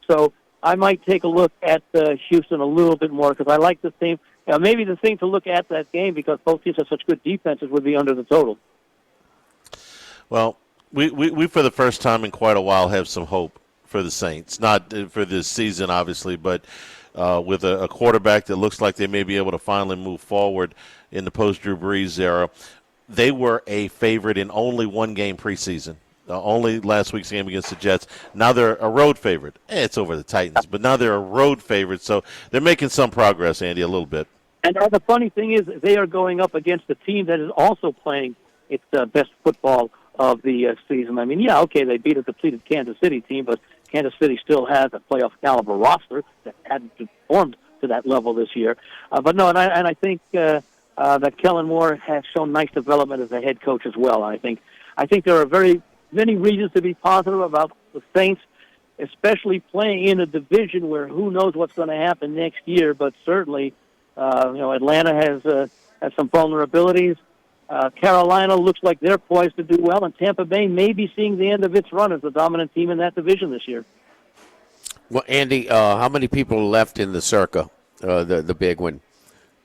So I might take a look at Houston a little bit more because I like the team. Maybe the thing to look at that game, because both teams have such good defenses, would be under the total. Well, we for the first time in quite a while have some hope for the Saints. Not for this season, obviously, but with a quarterback that looks like they may be able to finally move forward in the post-Drew Brees era. They were a favorite in only one game preseason. Only last week's game against the Jets. Now they're a road favorite. It's over the Titans, but now they're a road favorite, so they're making some progress, Andy, a little bit. And the funny thing is they are going up against a team that is also playing its best football of the season. I mean, they beat a depleted Kansas City team, but Kansas City still has a playoff-caliber roster that hadn't performed to that level this year. But no, and I think that Kellen Moore has shown nice development as a head coach as well. I think there are many reasons to be positive about the Saints, especially playing in a division where who knows what's going to happen next year. But certainly, Atlanta has some vulnerabilities. Carolina looks like they're poised to do well, and Tampa Bay may be seeing the end of its run as the dominant team in that division this year. Well, Andy, how many people are left in the Circa, the big one?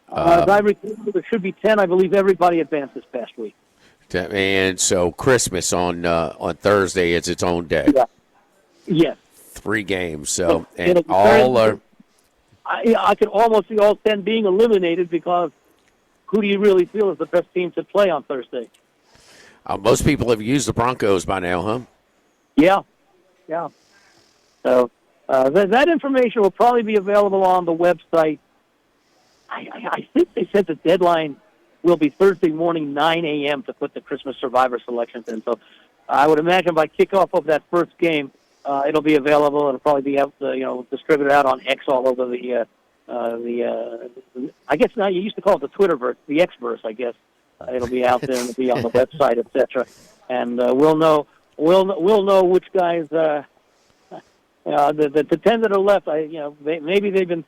As I recall, there should be 10. I believe everybody advanced this past week. And so Christmas on Thursday is its own day. Yeah. Yes. 3 games. So and all are. I could almost see all 10 being eliminated because who do you really feel is the best team to play on Thursday? Most people have used the Broncos by now, huh? Yeah. So that information will probably be available on the website. I think they said the deadline will be Thursday morning, 9 a.m. to put the Christmas Survivor selections in. So I would imagine by kickoff of that first game, it'll be available. It'll probably be distributed out on X all over the I guess now you used to call it the Twitterverse, the Xverse, I guess. It'll be out there and it'll be on the website, etc. And we'll know which guys. The 10 that are left, maybe they've been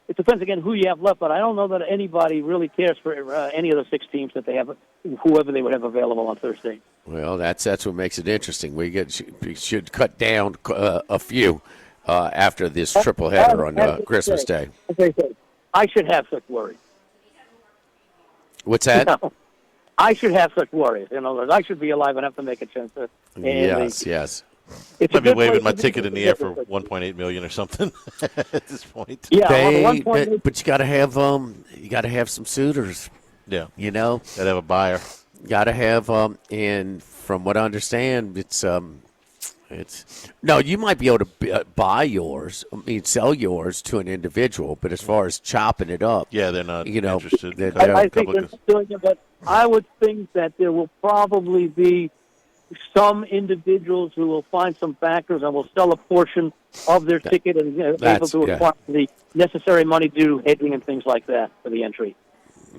It depends again who you have left, but I don't know that anybody really cares for any of the 6 teams that they have, whoever they would have available on Thursday. Well, that's what makes it interesting. We should cut down a few after this triple header on Christmas Day. As I say, I should have such worries. What's that? I should have such worries. I should be alive enough to make a chance. Yes. It's I'd be waving my ticket in the air for $1.8 million or something at this point. Yeah, but you got to have some suitors. Yeah, got to have a buyer. Got to have and from what I understand, it's no. You might be able to buy yours. Sell yours to an individual. But as far as chopping it up, yeah, they're not interested. I think they're not doing it, but I would think that there will probably be some individuals who will find some backers and will sell a portion of their ticket and be able to acquire the necessary money due hedging and things like that for the entry.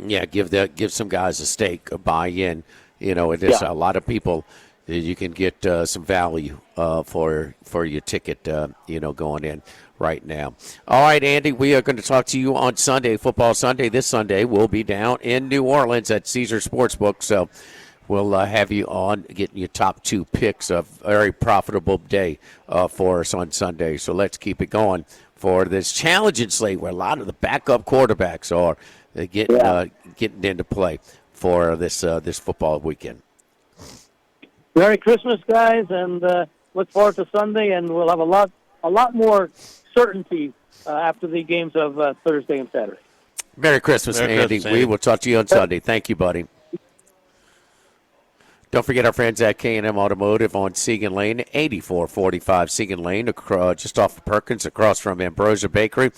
Yeah, give some guys a stake, a buy-in. There's a lot of people that you can get some value for your ticket. Going in. right now. All right, Andy, we are going to talk to you on Sunday, Football Sunday. This Sunday we'll be down in New Orleans at Caesars Sportsbook, so we'll have you on getting your top 2 picks. A very profitable day for us on Sunday, so let's keep it going for this challenging slate where a lot of the backup quarterbacks are getting into play for this football weekend. Merry Christmas, guys, and look forward to Sunday, and we'll have a lot more certainty after the games of Thursday and Saturday. Merry Christmas, Andy. We will talk to you on Sunday. Thank you, buddy. Don't forget our friends at K&M Automotive on Segan Lane, 8445 Segan Lane, just off of Perkins, across from Ambrosia Bakery.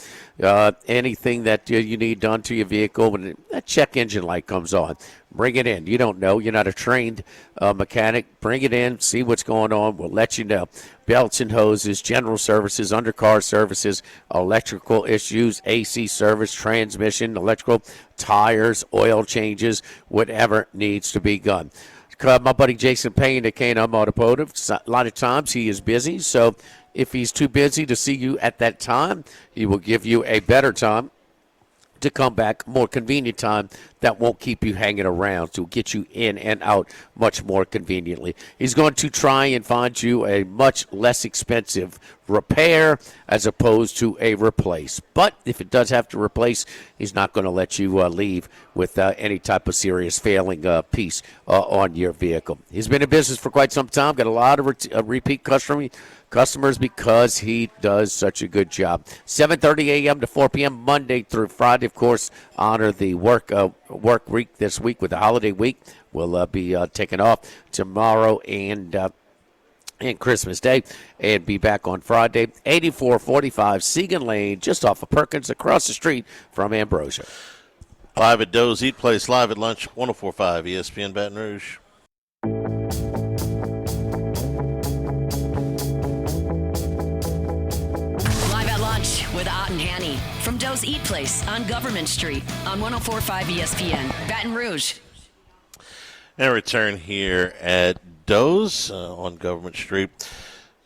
Anything that you need done to your vehicle, when that check engine light comes on, bring it in. You don't know. You're not a trained mechanic. Bring it in, see what's going on. We'll let you know. Belts and hoses, general services, undercar services, electrical issues, AC service, transmission, electrical, tires, oil changes, whatever needs to be done. My buddy Jason Payne at K&M Automotive, a lot of times he is busy, so if he's too busy to see you at that time, he will give you a better time to come back, more convenient time that won't keep you hanging around, to get you in and out much more conveniently. He's going to try and find you a much less expensive repair as opposed to a replace. But if it does have to replace, he's not going to let you leave with any type of serious failing piece on your vehicle. He's been in business for quite some time, got a lot of repeat customers because he does such a good job. 7:30 a.m. to 4 p.m. Monday through Friday. Of course, honor the work week this week with the holiday week. We'll be taking off tomorrow and Christmas Day, and be back on Friday. 8445 Segan Lane, just off of Perkins, across the street from Ambrosia. Live at Doe's Eat Place, live at lunch, 104.5 ESPN Baton Rouge. With Ott and Hanny from Doe's Eat Place on Government Street on 104.5 ESPN, Baton Rouge. And return here at Doe's on Government Street.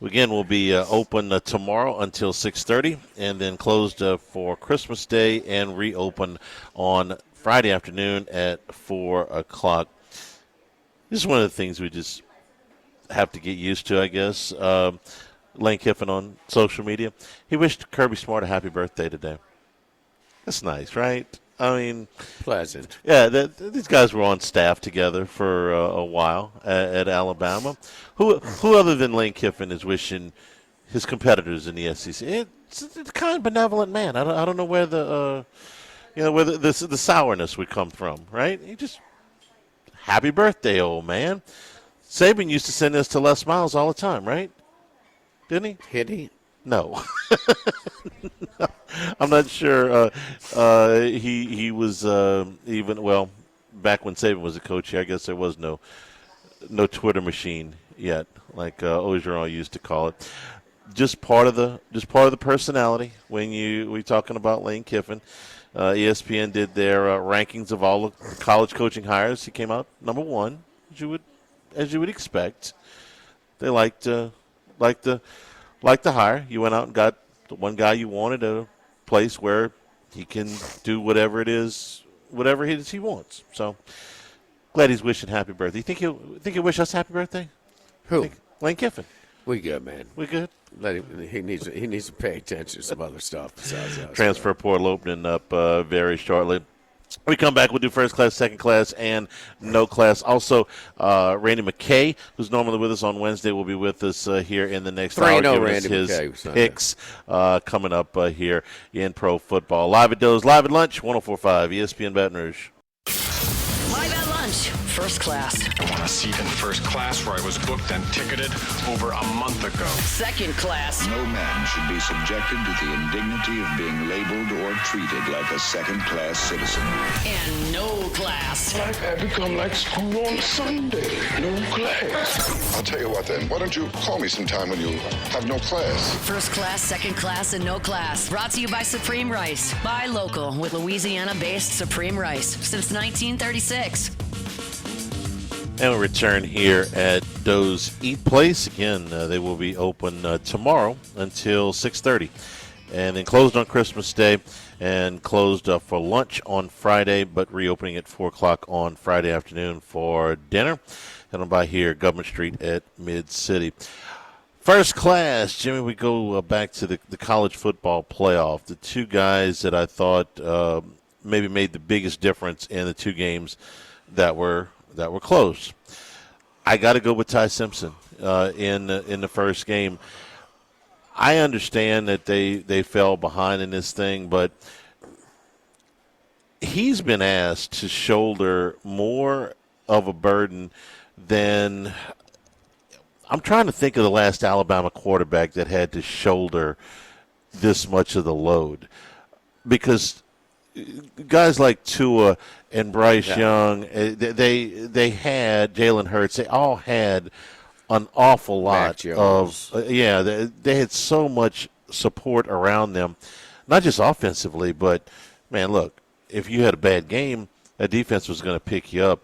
Again, we'll be open tomorrow until 6:30, and then closed for Christmas Day, and reopen on Friday afternoon at 4 o'clock. This is one of the things we just have to get used to, I guess. Lane Kiffin on social media, he wished Kirby Smart a happy birthday today. That's nice, right? I mean, pleasant. Yeah, these guys were on staff together for a while at Alabama. Who other than Lane Kiffin is wishing his competitors in the SEC? It's a kind, benevolent man. I don't know where the sourness would come from, right? He just, happy birthday, old man. Saban used to send this to Les Miles all the time, right? Didn't he? Did he? No. No. I'm not sure. He was back when Saban was a coach here, I guess there was no Twitter machine yet, like Ogeron used to call it. Just part of the personality. When we talking about Lane Kiffin, ESPN did their rankings of all the college coaching hires. He came out number 1, as you would expect. They liked the hire. You went out and got the one guy you wanted, a place where he can do whatever it is he wants. So glad he's wishing happy birthday. You think he'll wish us happy birthday? Who? Lane Kiffin. We good, man. We good. He needs to pay attention to some other stuff besides us. Transfer portal opening up very shortly. When we come back, we'll do first class, second class, and no class. Also, Randy McKay, who's normally with us on Wednesday, will be with us here in the next hour. Randy his McKay, picks coming up here in pro football. Live at Doe's, live at lunch, 104.5 ESPN Baton Rouge. Live at lunch, first class. I want a seat in first class where I was booked and ticketed over a month ago. Second class. No man should be subjected to the indignity of being labeled or treated like a second-class citizen. And no class. Like I become like school on Sunday. No class. I'll tell you what then. Why don't you call me sometime when you have no class? First class, second class, and no class. Brought to you by Supreme Rice. Buy local with Louisiana-based Supreme Rice since 1936. And we'll return here at Doe's Eat Place. Again, they will be open tomorrow until 6:30. and then closed on Christmas Day and closed for lunch on Friday, but reopening at 4 o'clock on Friday afternoon for dinner. And I'm by here, Government Street at Mid-City. First class, Jimmy, we go back to the college football playoff. The two guys that I thought maybe made the biggest difference in the two games that were close. I got to go with Ty Simpson in the first game. I understand that they fell behind in this thing, but he's been asked to shoulder more of a burden than – I'm trying to think of the last Alabama quarterback that had to shoulder this much of the load, because guys like Tua and Bryce Young, they had Jalen Hurts. They all had an awful lot of they had so much support around them, not just offensively, but man, look, if you had a bad game, that defense was going to pick you up.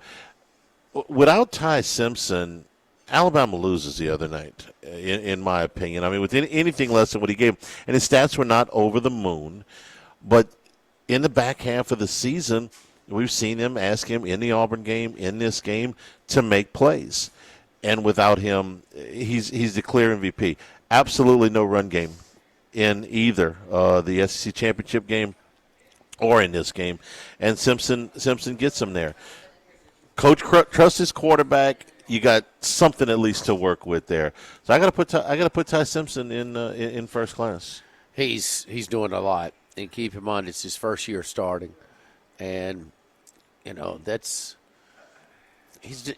Without Ty Simpson, Alabama loses the other night, in my opinion. I mean, with anything less than what he gave. And his stats were not over the moon. But in the back half of the season, we've seen them ask him in the Auburn game, in this game, to make plays. And without him, he's the clear MVP. Absolutely no run game in either the SEC championship game or in this game. And Simpson gets him there. Coach trusts his quarterback. You got something at least to work with there. So I got to put Ty Simpson in first class. He's doing a lot, and keep in mind it's his first year starting, and he's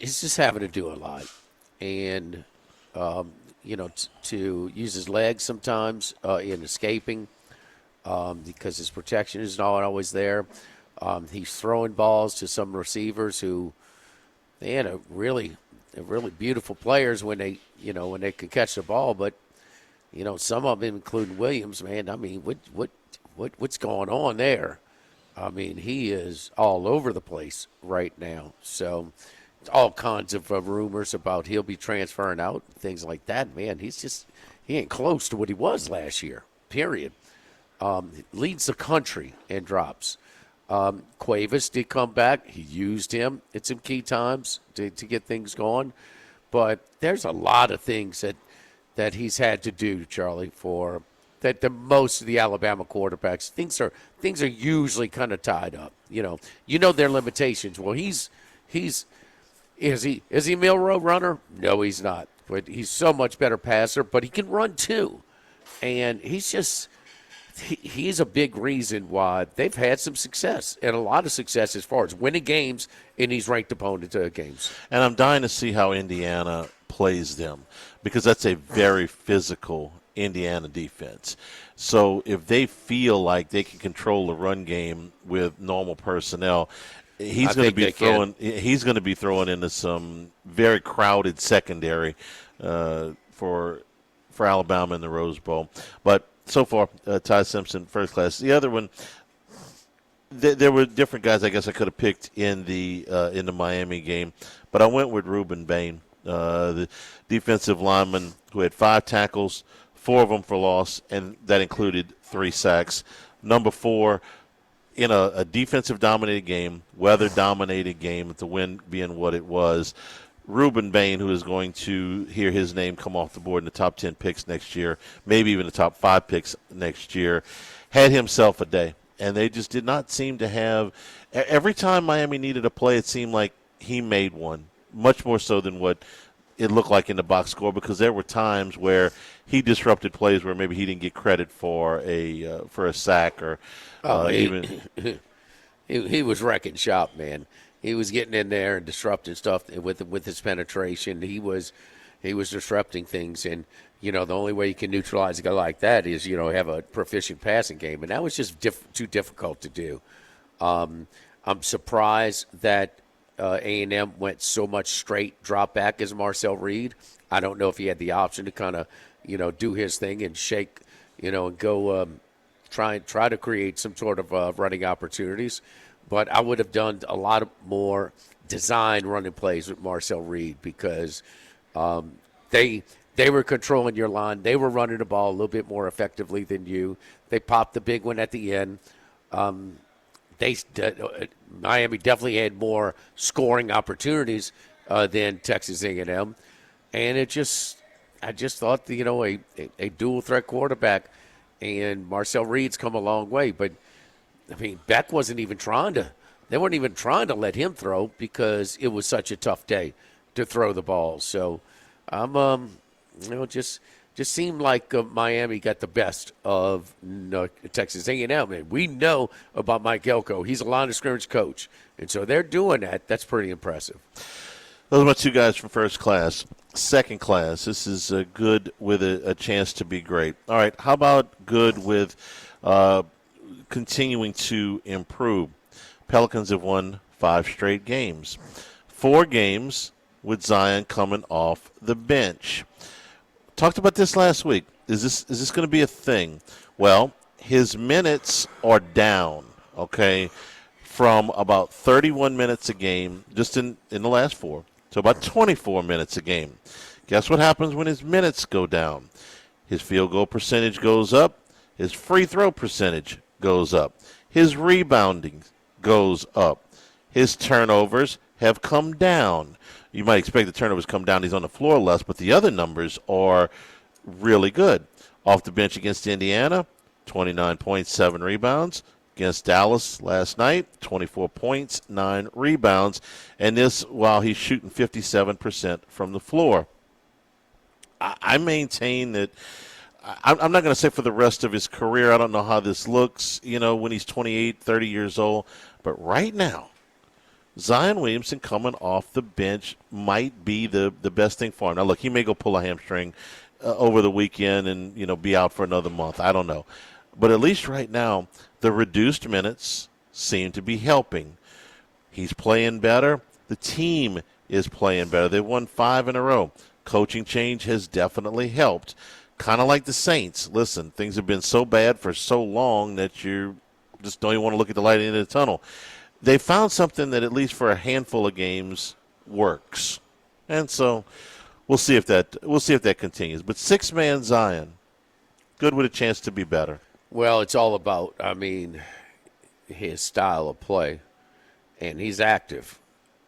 just having to do a lot, and to use his legs sometimes in escaping because his protection is not always there. He's throwing balls to some receivers who they had really beautiful players when they could catch the ball, but some of them, including Williams, man. I mean, what's going on there? I mean, he is all over the place right now. So, all kinds of rumors about he'll be transferring out, things like that. Man, he ain't close to what he was last year. Period. Leads the country in drops. Cuevas did come back. He used him at some key times to get things going. But there's a lot of things that he's had to do, Charlie, for that the most of the Alabama quarterbacks. Things are usually kind of tied up. Their limitations. Well, is he a mill road runner? No, he's not. But he's so much better passer, but he can run too. And he's a big reason why they've had some success, and a lot of success as far as winning games in these ranked opponent games. And I'm dying to see how Indiana plays them, because that's a very physical Indiana defense. So if they feel like they can control the run game with normal personnel, he's going to be throwing into some very crowded secondary for Alabama in the Rose Bowl. But so far, Ty Simpson, first class. The other one, there were different guys I guess I could have picked in the Miami game, but I went with Reuben Bain, the defensive lineman who had 5 tackles, 4 of them for loss, and that included 3 sacks. Number 4, in a defensive-dominated game, weather-dominated game, the win being what it was, Reuben Bain, who is going to hear his name come off the board in the top 10 picks next year, maybe even the top 5 picks next year, had himself a day. And they just did not seem to have – every time Miami needed a play, it seemed like he made one, much more so than what it looked like in the box score, because there were times where he disrupted plays where maybe he didn't get credit for a sack or even – He was wrecking shop, man. He was getting in there and disrupting stuff with his penetration. He was disrupting things, and the only way you can neutralize a guy like that is have a proficient passing game, and that was just too difficult to do. I'm surprised that A&M went so much straight drop back as Marcel Reed. I don't know if he had the option to kind of do his thing and shake and go try to create some sort of running opportunities. But I would have done a lot more design running plays with Marcel Reed, because they They were controlling your line. They were running the ball a little bit more effectively than you. They popped the big one at the end. Miami definitely had more scoring opportunities than Texas A&M, and I just thought a dual threat quarterback and Marcel Reed's come a long way. But I mean, Beck wasn't even trying to. They weren't even trying to let him throw because it was such a tough day to throw the ball. So just seemed like Miami got the best of Texas A&M. And we know about Mike Elko. He's a line of scrimmage coach. And so they're doing that. That's pretty impressive. Those are my two guys from first class. Second class, this is good with a chance to be great. All right, how about good with continuing to improve? Pelicans have won 5 straight games. 4 games with Zion coming off the bench. Talked about this last week. Is this going to be a thing? Well, his minutes are down, okay, from about 31 minutes a game just in the last 4 to about 24 minutes a game. Guess what happens when his minutes go down? His field goal percentage goes up. His free throw percentage goes up. His rebounding goes up. His turnovers have come down. You might expect the turnovers come down. He's on the floor less, but the other numbers are really good. Off the bench against Indiana, 29 points, 7 rebounds. Against Dallas last night, 24 points, 9 rebounds. And this while he's shooting 57% from the floor. I maintain that I'm not going to say for the rest of his career. I don't know how this looks, when he's 28, 30 years old. But right now, Zion Williamson coming off the bench might be the best thing for him. Now, look, he may go pull a hamstring over the weekend and, be out for another month. I don't know. But at least right now, the reduced minutes seem to be helping. He's playing better. The team is playing better. They've won 5 in a row. Coaching change has definitely helped. Kind of like the Saints. Listen, things have been so bad for so long that you just don't even want to look at the light at the end of the tunnel. They found something that at least for a handful of games works. And so we'll see if that continues. But 6-man Zion, good with a chance to be better. Well, it's all about, his style of play. And he's active.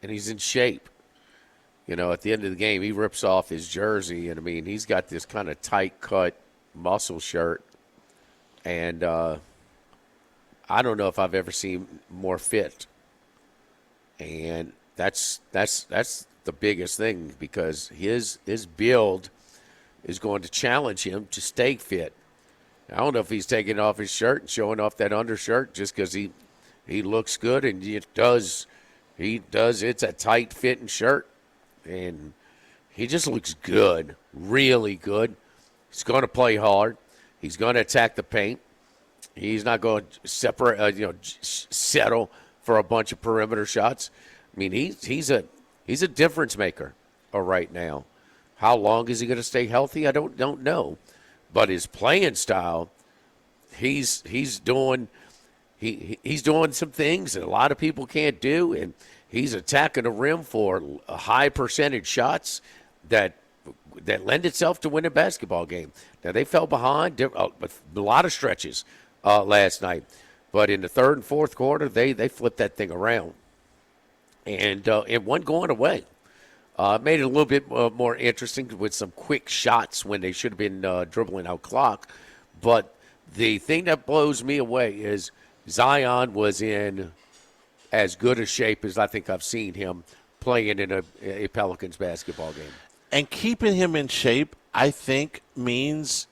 And he's in shape. At the end of the game, he rips off his jersey. And, he's got this kind of tight-cut muscle shirt. And I don't know if I've ever seen more fit. And that's the biggest thing because his build is going to challenge him to stay fit. I don't know if he's taking off his shirt and showing off that undershirt just because he looks good, and he does. It's a tight fitting shirt, and he just looks good, really good. He's going to play hard. He's going to attack the paint. He's not going to settle for a bunch of perimeter shots. He's a difference maker right now. How long is he going to stay healthy? I don't know. But his playing style, he's doing some things that a lot of people can't do, and he's attacking the rim for high percentage shots that lend itself to win a basketball game. Now they fell behind a lot of stretches last night, but in the third and fourth quarter they flipped that thing around, and one going away. Made it a little bit more interesting with some quick shots when they should have been dribbling out clock. But the thing that blows me away is Zion was in as good a shape as I think I've seen him playing in a Pelicans basketball game. And keeping him in shape, I think, means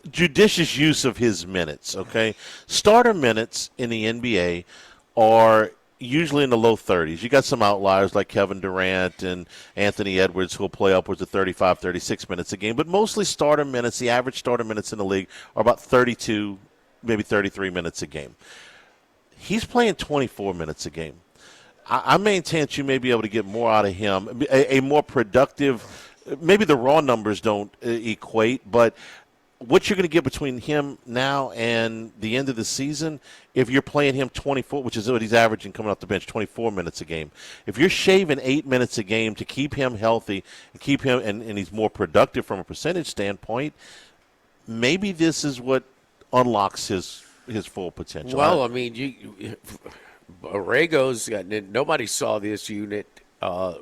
judicious use of his minutes, okay? Starter minutes in the NBA are usually in the low 30s. You got some outliers like Kevin Durant and Anthony Edwards who will play upwards of 35, 36 minutes a game. But mostly starter minutes, the average starter minutes in the league are about 32, maybe 33 minutes a game. He's playing 24 minutes a game. I maintain that you may be able to get more out of him, a more productive – maybe the raw numbers don't equate, but what you're going to get between him now and the end of the season, if you're playing him 24, which is what he's averaging coming off the bench, 24 minutes a game. If you're shaving 8 minutes a game to keep him healthy and keep him, and he's more productive from a percentage standpoint, maybe this is what unlocks his full potential. Well, I mean, Borrego's nobody saw this unit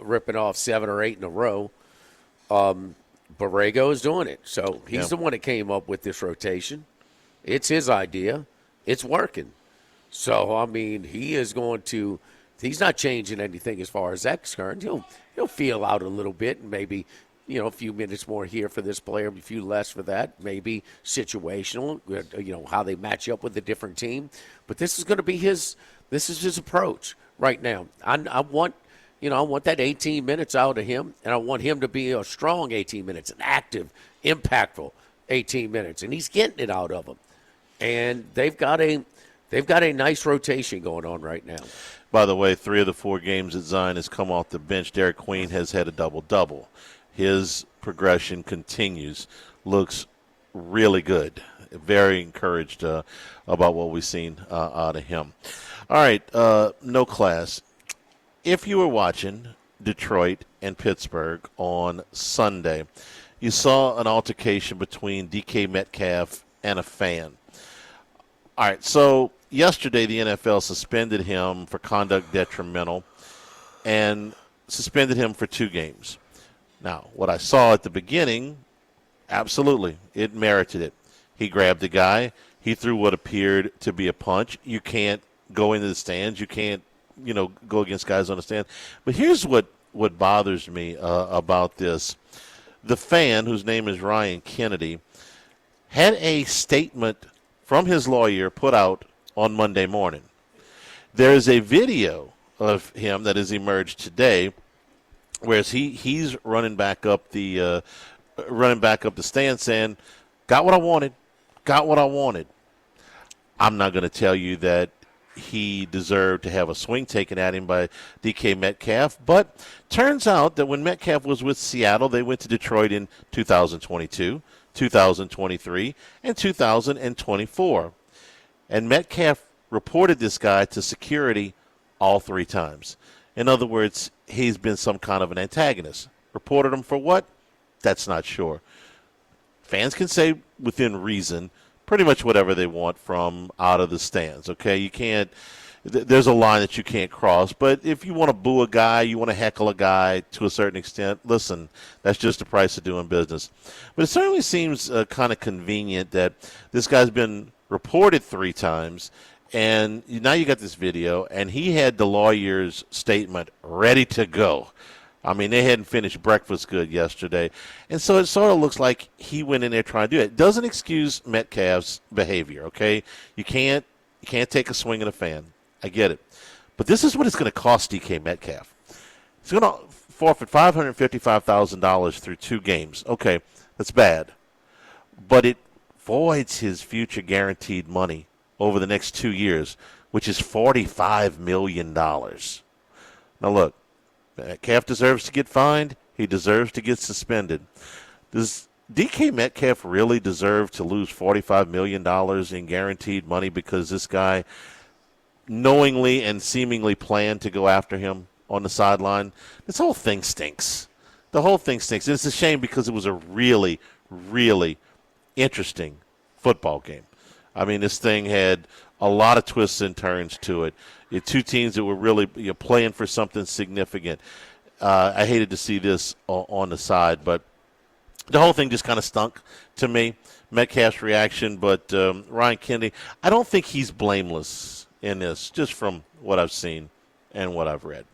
ripping off 7 or 8 in a row. Borrego is doing it. So he's the one that came up with this rotation. It's his idea. It's working. So, I mean, he's not changing anything as far as that's concerned. He'll feel out a little bit and maybe, a few minutes more here for this player, a few less for that, maybe situational, how they match up with a different team. But this is going to be his approach right now. I want that 18 minutes out of him, and I want him to be a strong 18 minutes, an active, impactful 18 minutes, and he's getting it out of them. And they've got a nice rotation going on right now. By the way, 3 of the 4 games that Zion has come off the bench, Derek Queen has had a double-double. His progression continues, looks really good. Very encouraged about what we've seen out of him. All right, no class. If you were watching Detroit and Pittsburgh on Sunday, you saw an altercation between DK Metcalf and a fan. All right, so yesterday the NFL suspended him for conduct detrimental and suspended him for 2 games. Now, what I saw at the beginning, absolutely, it merited it. He grabbed the guy. He threw what appeared to be a punch. You can't go into the stands. You can't go against guys on the stand. But here's what bothers me about this. The fan, whose name is Ryan Kennedy, had a statement from his lawyer put out on Monday morning. There is a video of him that has emerged today, whereas he's running back up the stand saying, "Got what I wanted, got what I wanted." I'm not going to tell you that he deserved to have a swing taken at him by DK Metcalf, but turns out that when Metcalf was with Seattle, they went to Detroit in 2022, 2023, and 2024. And Metcalf reported this guy to security all 3 times. In other words, he's been some kind of an antagonist. Reported him for what? That's not sure. Fans can say within reason pretty much whatever they want from out of the stands, okay? You can't – there's a line that you can't cross. But if you want to boo a guy, you want to heckle a guy to a certain extent, listen, that's just the price of doing business. But it certainly seems kind of convenient that this guy's been reported 3 times, and now you got this video, and he had the lawyer's statement ready to go. I mean, they hadn't finished breakfast good yesterday. And so it sort of looks like he went in there trying to do it. It doesn't excuse Metcalf's behavior, okay? You can't take a swing at a fan. I get it. But this is what it's going to cost DK Metcalf. He's going to forfeit $555,000 through 2 games. Okay, that's bad. But it voids his future guaranteed money over the next 2 years, which is $45 million. Now, look. Metcalf deserves to get fined. He deserves to get suspended. Does DK Metcalf really deserve to lose $45 million in guaranteed money because this guy knowingly and seemingly planned to go after him on the sideline? This whole thing stinks. The whole thing stinks. And it's a shame because it was a really, really interesting football game. I mean, this thing had a lot of twists and turns to it. 2 teams that were really playing for something significant. I hated to see this on the side, but the whole thing just kind of stunk to me. Metcalf's reaction, but Ryan Kennedy, I don't think he's blameless in this, just from what I've seen and what I've read.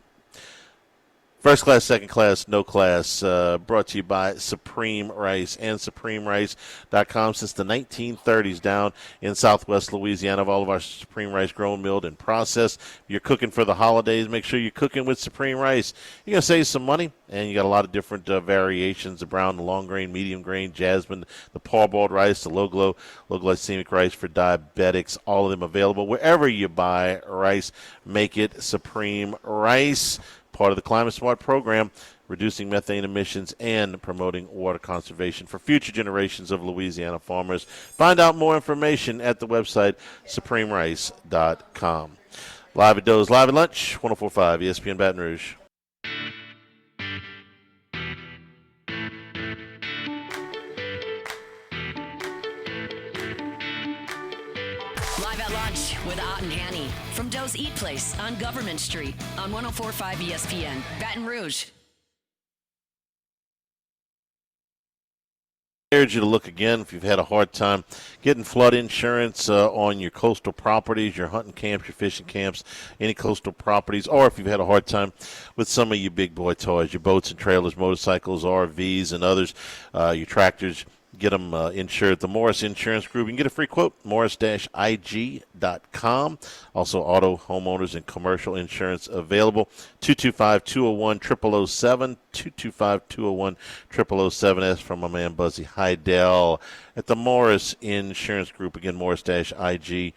First class, second class, no class, brought to you by Supreme Rice and SupremeRice.com. Since the 1930s down in southwest Louisiana, of all of our Supreme Rice grown, milled, and processed. If you're cooking for the holidays, make sure you're cooking with Supreme Rice. You're going to save some money, and you got a lot of different variations, the brown, the long grain, medium grain, jasmine, the parboiled rice, the low glycemic rice for diabetics, all of them available. Wherever you buy rice, make it Supreme Rice. Part of the Climate Smart program. reducing methane emissions, and promoting water conservation for future generations of Louisiana farmers. Find out more information at the website supremerice.com. Live at Doe's Live at Lunch, 104.5 ESPN Baton Rouge. Live at Lunch with Ott and Hanny from Doe's Eat Place on Government Street on 104.5 ESPN Baton Rouge. I urge you to look again if you've had a hard time getting flood insurance on your coastal properties, your hunting camps, your fishing camps, any coastal properties, or if you've had a hard time with some of your big boy toys, your boats and trailers, motorcycles, RVs, and others, your tractors. Get them insured at the Morris Insurance Group. You can get a free quote, morris-ig.com. Also, auto, homeowners, and commercial insurance available. 225-201-0007, 225-201-0007. That's from my man Buzzy Heidel at the Morris Insurance Group. Again, morris-ig.com.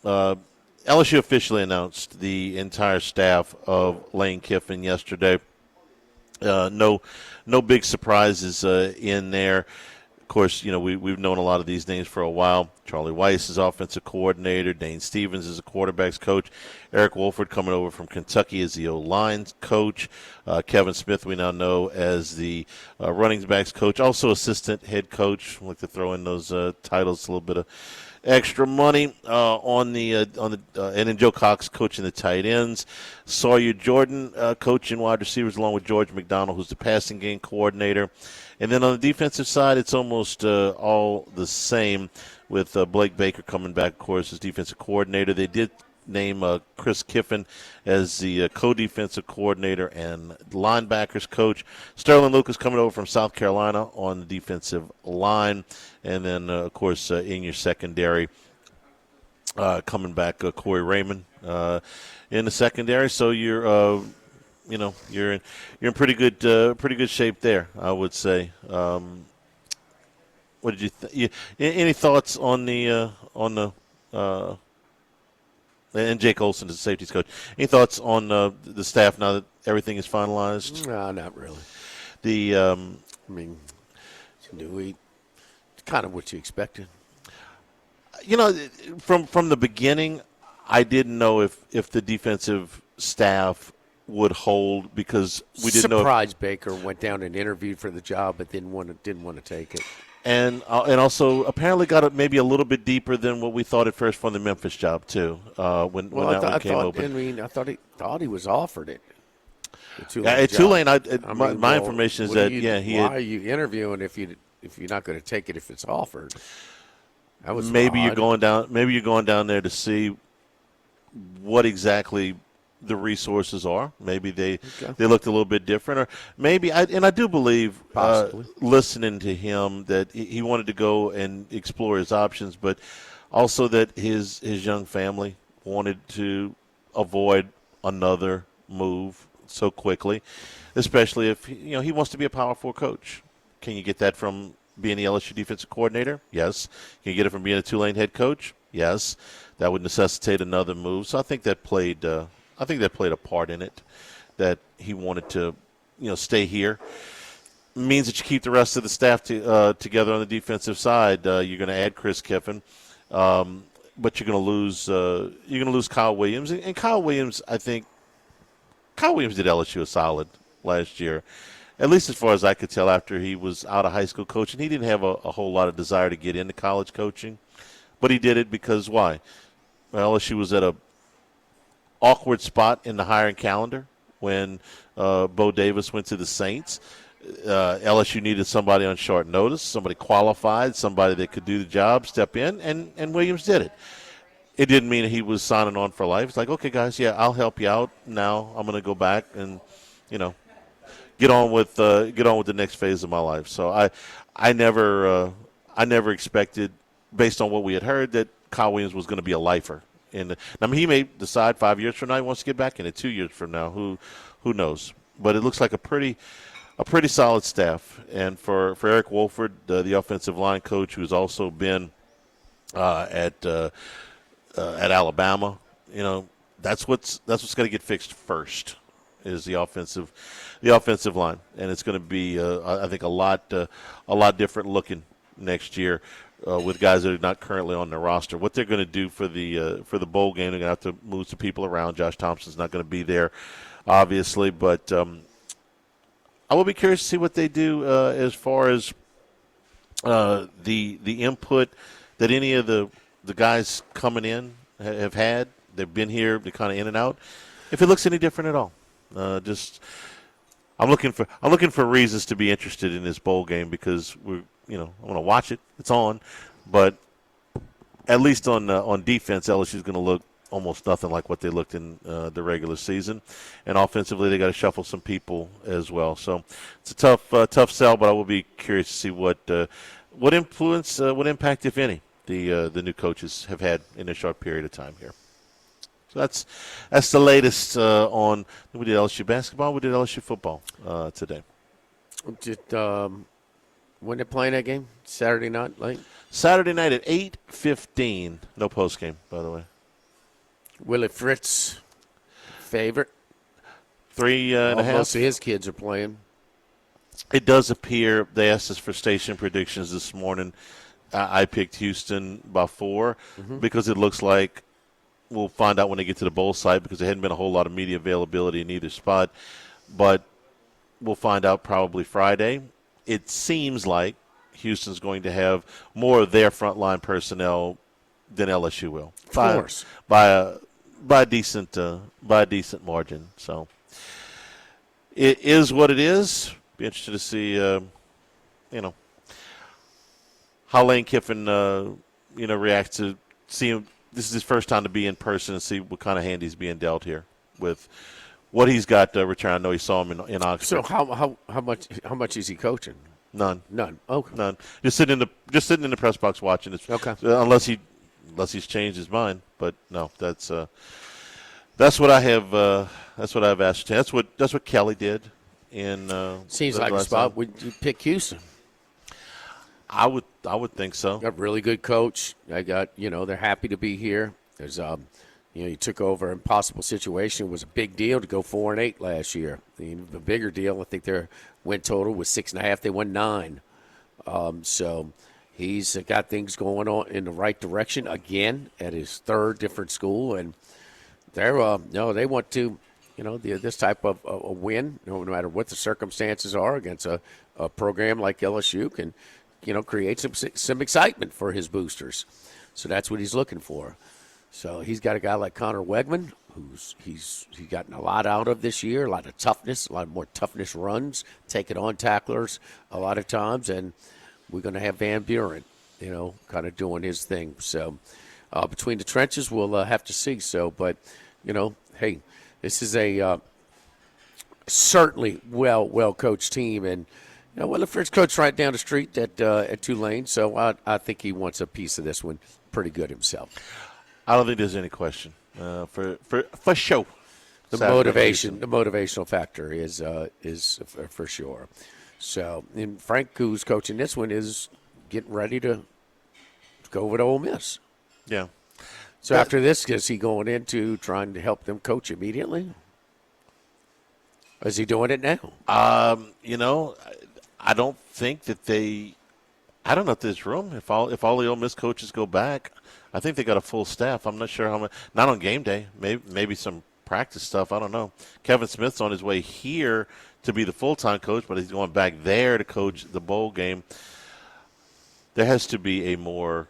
LSU officially announced the entire staff of Lane Kiffin yesterday. No big surprises in there. Of course, we've known a lot of these names for a while. Charlie Weiss is offensive coordinator. Dane Stevens is a quarterback's coach. Eric Wolford coming over from Kentucky is the O-line coach. Kevin Smith we now know as the running backs coach, also assistant head coach. I like to throw in those titles, a little bit of extra money and then Joe Cox coaching the tight ends. Sawyer Jordan coaching wide receivers along with George McDonald, who's the passing game coordinator. And then on the defensive side, it's almost all the same with Blake Baker coming back, of course, as defensive coordinator. They did name Chris Kiffin as the co-defensive coordinator and linebackers coach. Sterling Lucas coming over from South Carolina on the defensive line. And then, of course, in your secondary, coming back Corey Raymond in the secondary. So you're you're in pretty good shape there, I would say. What did you think? Any thoughts on the and Jake Olson is the safeties coach. Any thoughts on the staff now that everything is finalized? No, not really. Kind of what you expected. From the beginning, I didn't know if the defensive staff would hold because we didn't know. Surprised Baker went down and interviewed for the job, but didn't want to take it. And also apparently got it maybe a little bit deeper than what we thought at first from the Memphis job too. When that one came open, I thought he was offered it. At Tulane, my information is that why are you interviewing if you're not going to take it if it's offered? That was maybe odd. you're going down. Maybe you're going down there to see what exactly the resources are. Maybe they looked a little bit different, or maybe I do believe listening to him that he wanted to go and explore his options, but also that his young family wanted to avoid another move so quickly, especially if he wants to be a Power 4 coach. Can you get that from being the LSU defensive coordinator? Yes. Can you get it from being a Tulane head coach? Yes. That would necessitate another move. So I think that played a part in it, that he wanted to, stay here. It means that you keep the rest of the staff together on the defensive side. You're going to add Chris Kiffin, but you're going to lose Kyle Williams. And Kyle Williams, I think, did LSU a solid last year, at least as far as I could tell after he was out of high school coaching. He didn't have a whole lot of desire to get into college coaching, but he did it because why? Well, LSU was at a awkward spot in the hiring calendar when Bo Davis went to the Saints. LSU needed somebody on short notice, somebody qualified, somebody that could do the job, step in, and Williams did it. It didn't mean he was signing on for life. It's like, okay, guys, yeah, I'll help you out. Now I'm going to go back and, get on with the next phase of my life. So I never expected, based on what we had heard, that Kyle Williams was going to be a lifer. He may decide 5 years from now he wants to get back in it. 2 years from now, who knows? But it looks like a pretty solid staff. And for Eric Wolford, the offensive line coach, who's also been at Alabama, that's what's got to get fixed first. is the offensive line, and it's going to be I think a lot different looking next year with guys that are not currently on the roster. What they're going to do for the bowl game, they're going to have to move some people around. Josh Thompson's not going to be there, obviously, but I will be curious to see what they do as far as the input that any of the guys coming in have had. They've been here, they're kind of in and out. If it looks any different at all, I'm looking for reasons to be interested in this bowl game because I'm going to watch it. It's on, but at least on defense, LSU is going to look almost nothing like what they looked in the regular season, and offensively they got to shuffle some people as well. So it's a tough sell, but I will be curious to see what influence, what impact, if any, the new coaches have had in a short period of time here. So that's the latest on. We did LSU basketball. We did LSU football today. When they playing that game? Saturday night, late? Saturday night at 8:15. No post game, by the way. Willie Fritz, favorite. 3.5. Most of his kids are playing. It does appear they asked us for station predictions this morning. I picked Houston by 4 because it looks like we'll find out when they get to the bowl site because there hadn't been a whole lot of media availability in either spot. But we'll find out probably Friday. It seems like Houston's going to have more of their frontline personnel than LSU will. Of course. By a decent margin. So it is what it is. Be interested to see, how Lane Kiffin, reacts to see him. This is his first time to be in person and see what kind of hand he's being dealt here with what he's got return. I know he saw him in Oxford. So how much is he coaching? None. Okay. None. Just sitting in the press box watching. Okay. Unless he's changed his mind, but no, that's what I have. That's what I've ascertained. That's what Kelly did. Seems like a spot. Would you pick Houston? I would think so. Got a really good coach. I got they're happy to be here. There's he took over an impossible situation. It was a big deal to go 4-8 last year. The bigger deal, I think their win total was 6.5. They won 9. So he's got things going on in the right direction again at his third different school, and they're they want to this type of a win, no matter what the circumstances are, against a program like LSU can create some excitement for his boosters. So that's what he's looking for. So he's got a guy like Connor Wegman, he's gotten a lot out of this year, a lot of toughness, a lot more toughness runs, taking on tacklers a lot of times, and we're going to have Van Buren, kind of doing his thing. So between the trenches, we'll have to see. So, but, hey, this is a certainly well-coached team. And, the first coach right down the street at Tulane, so I think he wants a piece of this one pretty good himself. I don't think there's any question for sure. The motivational factor is for sure. So, and Frank, who's coaching this one, is getting ready to go over to Ole Miss. Yeah. So after this, is he going into trying to help them coach immediately? Or is he doing it now? I don't think that I don't know if there's room. If all the Ole Miss coaches go back, I think they got a full staff. I'm not sure how much. Not on game day. Maybe some practice stuff. I don't know. Kevin Smith's on his way here to be the full-time coach, but he's going back there to coach the bowl game. There has to be a more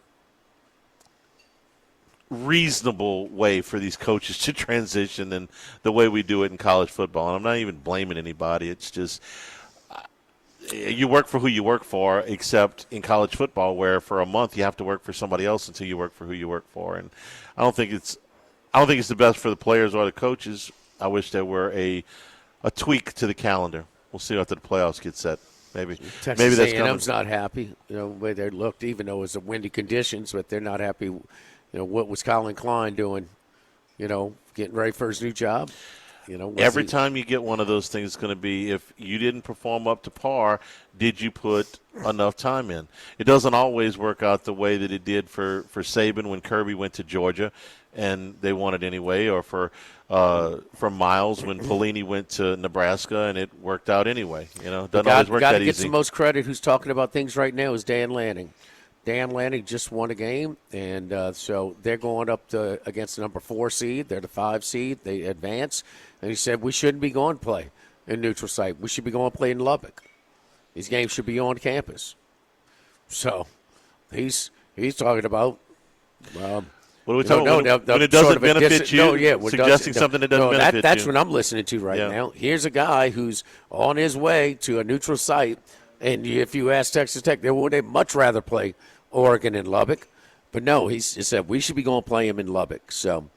reasonable way for these coaches to transition than the way we do it in college football. And I'm not even blaming anybody. It's just you work for who you work for, except in college football where for a month you have to work for somebody else until you work for who you work for. And I don't think it's the best for the players or the coaches. I wish there were a tweak to the calendar. We'll see after the playoffs get set. Maybe Texas that's A&M's not happy. The way they looked, even though it was windy conditions, but they're not happy. What was Colin Klein doing? Getting ready for his new job. Every time you get one of those things, it's going to be if you didn't perform up to par, did you put enough time in? It doesn't always work out the way that it did for Saban when Kirby went to Georgia. and they won it anyway, or for Miles when Pelini went to Nebraska and it worked out anyway. Doesn't always work that easy. The guy that gets the most credit who's talking about things right now is Dan Lanning. Dan Lanning just won a game, and so they're going up against the number 4 seed. They're the 5 seed. They advance. And he said, we shouldn't be going to play in neutral site. We should be going to play in Lubbock. These games should be on campus. So he's talking about what are we talking about? When it doesn't benefit you? Suggesting something that doesn't benefit you. That's what I'm listening to right now. Here's a guy who's on his way to a neutral site, and if you ask Texas Tech, they'd much rather play Oregon and Lubbock. But no, he said we should be going to play him in Lubbock. So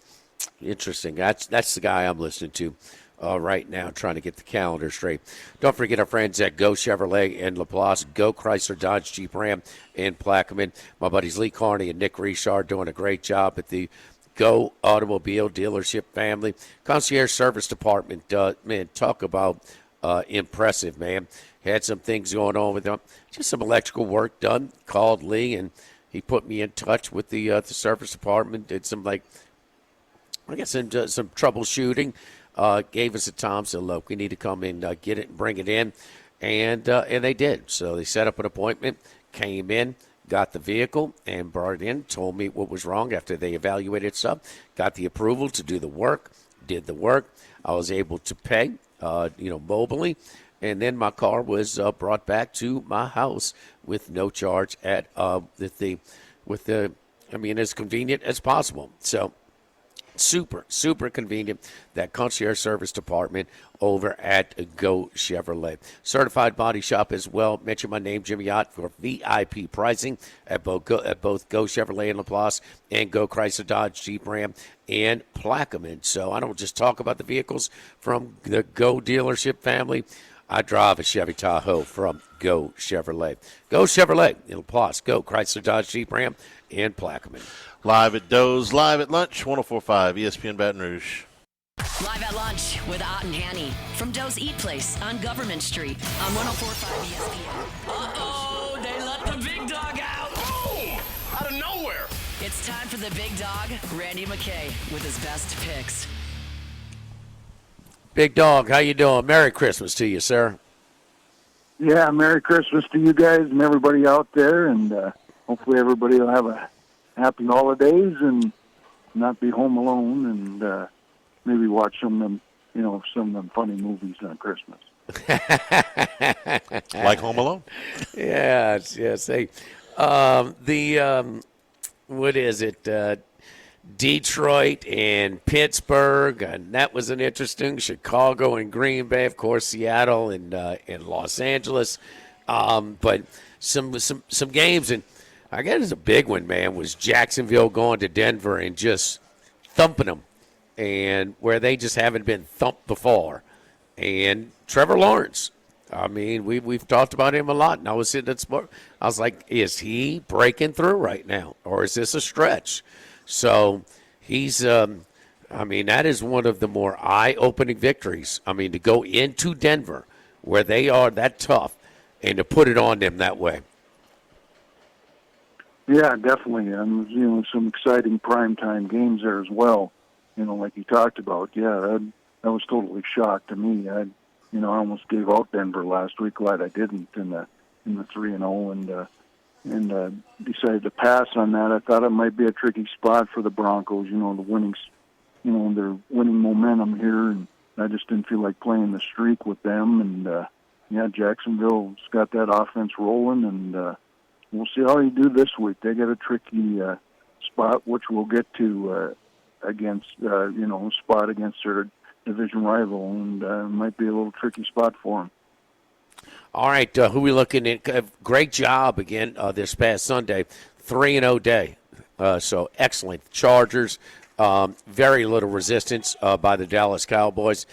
interesting. That's the guy I'm listening to right now, trying to get the calendar straight. Don't forget our friends at Go Chevrolet in LaPlace, Go Chrysler Dodge Jeep Ram in Plaquemine. My buddies Lee Carney and Nick Richard doing a great job at the Go Automobile Dealership family. Concierge Service Department, man, talk about impressive, man. Had some things going on with them. Just some electrical work done. Called Lee, and he put me in touch with the service department. Did some, some troubleshooting. Gave us a time, said, look, we need to come in, get it and bring it in. And they did. So they set up an appointment, came in, got the vehicle, and brought it in, told me what was wrong after they evaluated stuff, got the approval to do the work, did the work. I was able to pay, mobilely. And then my car was brought back to my house with no charge as convenient as possible. So super, super convenient, that concierge service department over at Go Chevrolet. Certified body shop as well. Mention my name, Jimmy Ott, for VIP pricing at both Go Chevrolet in LaPlace and Go Chrysler Dodge Jeep Ram in Plaquemine. So I don't just talk about the vehicles from the Go dealership family. I drive a Chevy Tahoe from Go Chevrolet. Go Chevrolet in LaPlace. Go Chrysler Dodge Jeep Ram in Plaquemine. Live at Doe's, live at lunch, 104.5 ESPN Baton Rouge. Live at lunch with Ott and Hanny from Doe's Eat Place on Government Street on 104.5 ESPN. Uh-oh, they let the big dog out. Oh, out of nowhere. It's time for the big dog, Randy McKay, with his best picks. Big dog, how you doing? Merry Christmas to you, sir. Yeah, Merry Christmas to you guys and everybody out there, and hopefully everybody will have a happy holidays and not be home alone, and maybe watch some of them funny movies on Christmas. Like Home Alone? Yes. Hey, what is it? Detroit and Pittsburgh, and that was an interesting. Chicago and Green Bay, of course, Seattle and Los Angeles. But some games, and I guess a big one, man, was Jacksonville going to Denver and just thumping them, and where they just haven't been thumped before. And Trevor Lawrence, I mean, we've talked about him a lot, and I was sitting at sport. I was like, is he breaking through right now, or is this a stretch? So he's, that is one of the more eye-opening victories. I mean, to go into Denver where they are that tough and to put it on them that way. Yeah, definitely. And, some exciting primetime games there as well, like you talked about. Yeah, that was totally shock to me. I almost gave out Denver last week. Glad I didn't in the 3-0 and decided to pass on that. I thought it might be a tricky spot for the Broncos, the winnings, their winning momentum here, and I just didn't feel like playing the streak with them. And, Jacksonville's got that offense rolling, and we'll see how they do this week. They got a tricky spot, which we'll get to against their division rival, and it might be a little tricky spot for them. All right, who we looking at? Great job again this past Sunday, 3-0 day. So excellent. Chargers, very little resistance by the Dallas Cowboys,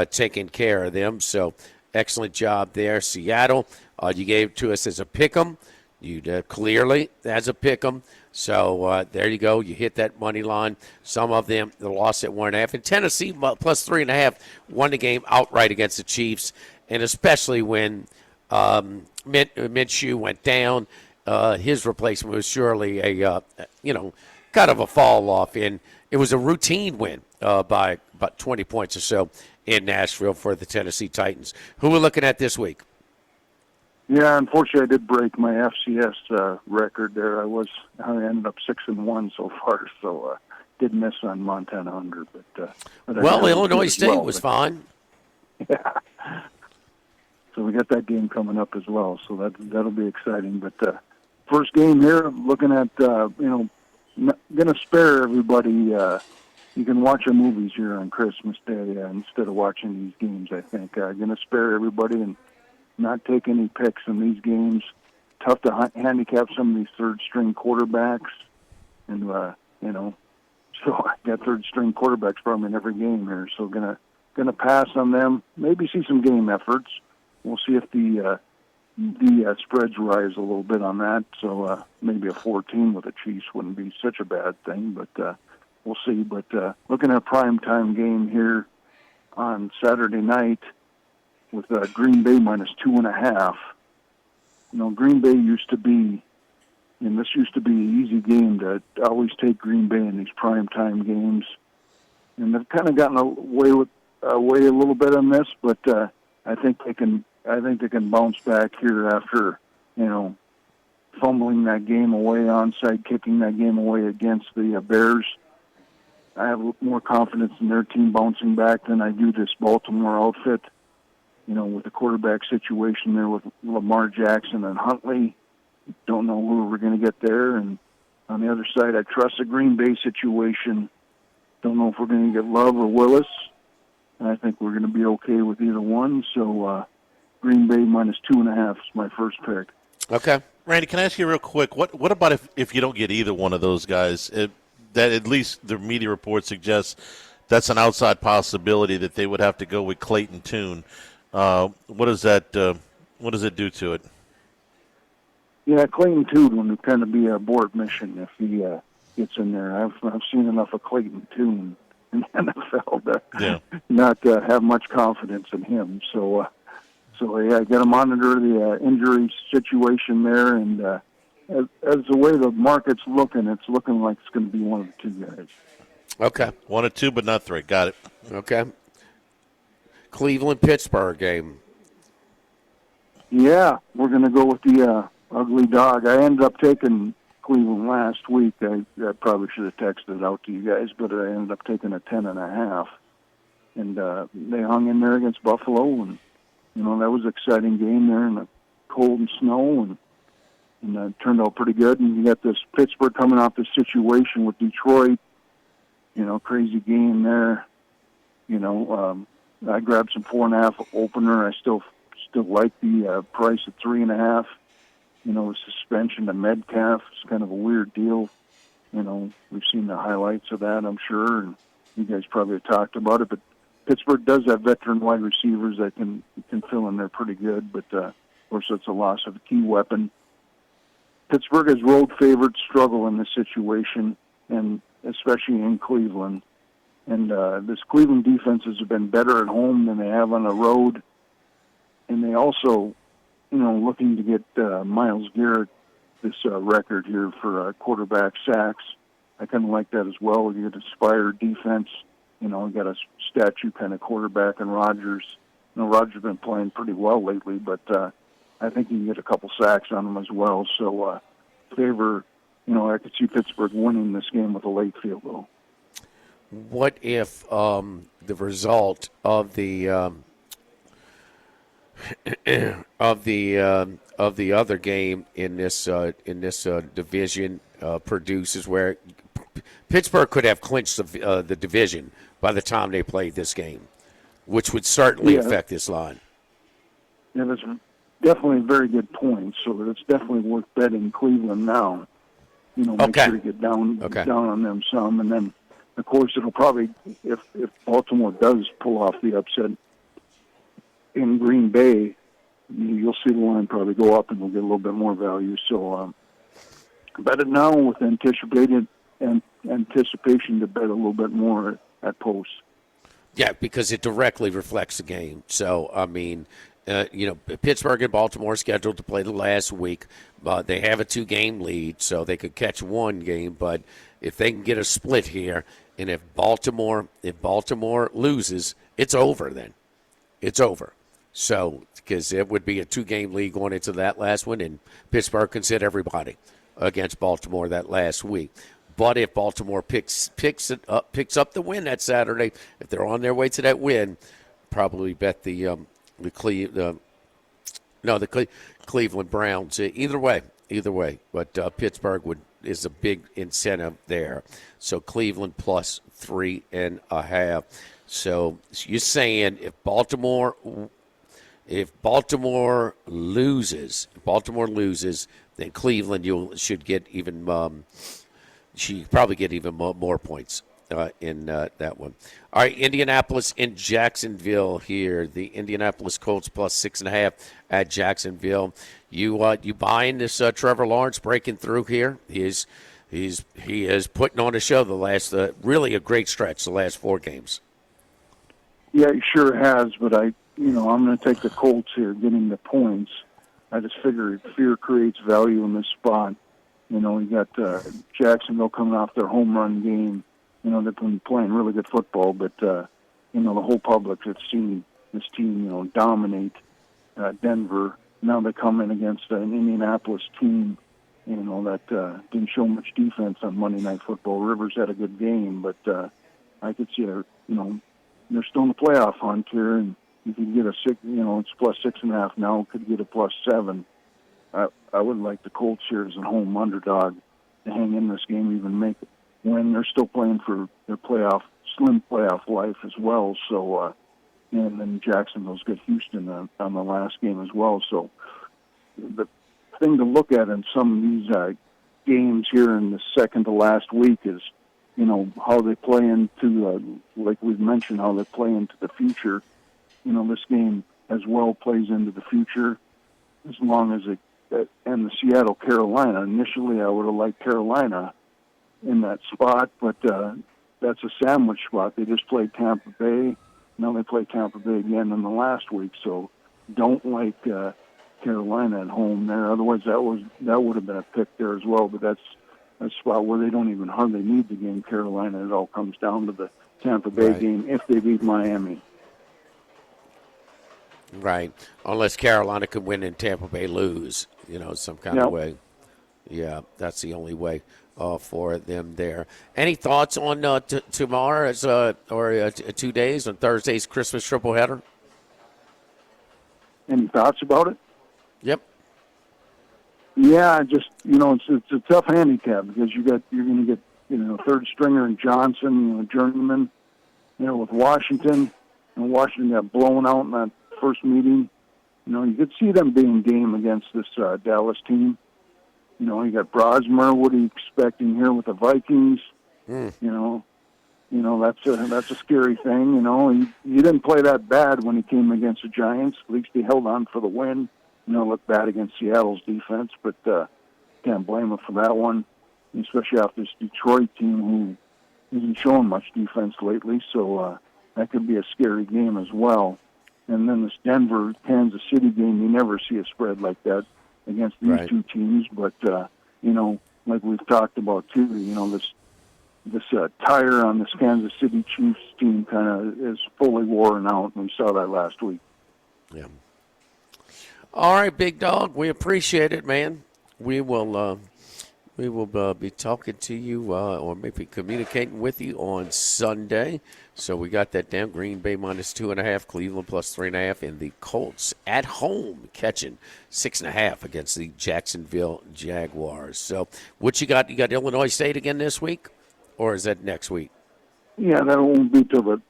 taking care of them. So excellent job there. Seattle, you gave to us as a pick'em. You clearly as a pick'em. So there you go. You hit that money line. Some of them the loss at 1.5. And Tennessee plus 3.5 won the game outright against the Chiefs, and especially when Minshew went down. His replacement was surely a kind of a fall off in It was a routine win by about 20 points or so in Nashville for the Tennessee Titans. Who we're looking at this week? Yeah, unfortunately, I did break my FCS record there. I ended up 6-1 so far, so did miss on Montana Hunger. But Illinois State was fine. Yeah. So we got that game coming up as well, so that'll be exciting. But first game here, looking at going to spare everybody. You can watch our movies here on Christmas Day instead of watching these games. I think going to spare everybody and not take any picks in these games. Tough to handicap some of these third-string quarterbacks, and so I got third-string quarterbacks from in every game here. So gonna pass on them. Maybe see some game efforts. We'll see if the spreads rise a little bit on that. So maybe a 14 with the Chiefs wouldn't be such a bad thing, but we'll see. But looking at a primetime game here on Saturday night with Green Bay -2.5. Green Bay used to be, and this used to be an easy game to always take Green Bay in these primetime games. And they've kind of gotten away a little bit on this, but I think they can bounce back here after fumbling that game away, onside kicking that game away against the Bears. I have more confidence in their team bouncing back than I do this Baltimore outfit. With the quarterback situation there with Lamar Jackson and Huntley, don't know who we're going to get there. And on the other side, I trust the Green Bay situation. Don't know if we're going to get Love or Willis. I think we're going to be okay with either one. So Green Bay -2.5 is my first pick. Okay. Randy, can I ask you real quick, what about if you don't get either one of those guys? That at least the media report suggests that's an outside possibility that they would have to go with Clayton Tune. What does it do to it? Yeah, Clayton Tune would kind of be a abort mission if he gets in there. I've seen enough of Clayton Tune in the NFL to not have much confidence in him. So I got to monitor the injury situation there, and as the way the market's looking, it's looking like it's going to be one of the two guys. Okay, 1 or 2, but not 3. Got it. Okay. Cleveland-Pittsburgh game. Yeah, we're going to go with the ugly dog. I ended up taking Cleveland last week. I probably should have texted it out to you guys, but I ended up taking a 10.5. And they hung in there against Buffalo, and that was an exciting game there in the cold and snow, and it turned out pretty good. And you got this Pittsburgh coming off this situation with Detroit. Crazy game there. I grabbed some 4.5 opener. I still like the price at 3.5. The suspension to Metcalf is kind of a weird deal. We've seen the highlights of that, I'm sure, and you guys probably have talked about it. But Pittsburgh does have veteran wide receivers that can fill in there pretty good. But of course, it's a loss of a key weapon. Pittsburgh as road favorites struggle in this situation, and especially in Cleveland. And this Cleveland defenses have been better at home than they have on the road. And they also, looking to get Myles Garrett this record here for quarterback sacks. I kind of like that as well. You get inspired defense. You got a statue kind of quarterback in Rodgers. Rodgers has been playing pretty well lately, but I think you can get a couple sacks on him as well. So favor, I could see Pittsburgh winning this game with a late field goal. What if the result of the of the other game in this division produces where Pittsburgh could have clinched the division by the time they played this game, which would certainly affect this line. Yeah, that's definitely a very good point. So it's definitely worth betting Cleveland now. Make sure to get down on them some, and then. Of course, it'll probably, if Baltimore does pull off the upset in Green Bay, you'll see the line probably go up and we'll get a little bit more value. So bet it now with anticipation to bet a little bit more at post. Yeah, because it directly reflects the game. So, Pittsburgh and Baltimore are scheduled to play the last week. They have a 2-game lead, so they could catch one game. But if they can get a split here And if Baltimore loses, it's over then. It's over. So, because it would be a 2-game lead going into that last one, and Pittsburgh can sit everybody against Baltimore that last week. But if Baltimore picks up the win that Saturday, if they're on their way to that win, probably bet the Cleveland Browns. Either way. But Pittsburgh is a big incentive there. So Cleveland plus 3.5. So you're saying if Baltimore loses, then Cleveland should get even she probably get even more points in that one. All right, Indianapolis and Jacksonville here. The Indianapolis Colts plus 6.5 at Jacksonville. You buying this Trevor Lawrence breaking through here? He is putting on a show the last really a great stretch the last 4 games. Yeah, he sure has. But I'm going to take the Colts here, getting the points. I just figure fear creates value in this spot. You got Jacksonville coming off their home run game. They've been playing really good football, but the whole public has seen this team, dominate Denver. Now they come in against an Indianapolis team, that didn't show much defense on Monday Night Football. Rivers had a good game, but I could see they're still in the playoff hunt here, and you could get a it's plus 6.5 now. Could get a plus 7. I would like the Colts here as a home underdog to hang in this game, even make it when they're still playing for their slim playoff life as well. So, and then Jacksonville's got Houston on the last game as well. So the thing to look at in some of these games here in the second to last week is, how they play into, like we've mentioned, how they play into the future. This game as well plays into the future as long as and the Seattle-Carolina. Initially, I would have liked Carolina in that spot, but that's a sandwich spot. They just played Tampa Bay. Now they play Tampa Bay again in the last week, so don't like Carolina at home there. Otherwise, that would have been a pick there as well, but that's a spot where they don't even hardly need the game, Carolina. It all comes down to the Tampa Bay game if they beat Miami. Right, unless Carolina could win and Tampa Bay lose, some kind of way. Yeah, that's the only way for them there. Any thoughts on tomorrow or 2 days on Thursday's Christmas triple header? Any thoughts about it? Yep. Yeah, just it's a tough handicap because you're going to get third stringer and Johnson, journeyman, with Washington, and Washington got blown out in that first meeting. You could see them being game against this Dallas team. You got Brosmer. What are you expecting here with the Vikings? That's a scary thing. He didn't play that bad when he came against the Giants. At least he held on for the win. Looked bad against Seattle's defense, but can't blame him for that one, especially after this Detroit team who isn't showing much defense lately. So that could be a scary game as well. And then this Denver-Kansas City game, you never see a spread like that against these two teams. But, like we've talked about too, this tire on this Kansas City Chiefs team kind of is fully worn out. And we saw that last week. Yeah. All right, big dog. We appreciate it, man. We will be talking to you or maybe communicating with you on Sunday. So we got that down. Green Bay minus 2.5, Cleveland plus 3.5, and the Colts at home catching 6.5 against the Jacksonville Jaguars. So what you got? You got Illinois State again this week, or is that next week? Yeah, that won't be to the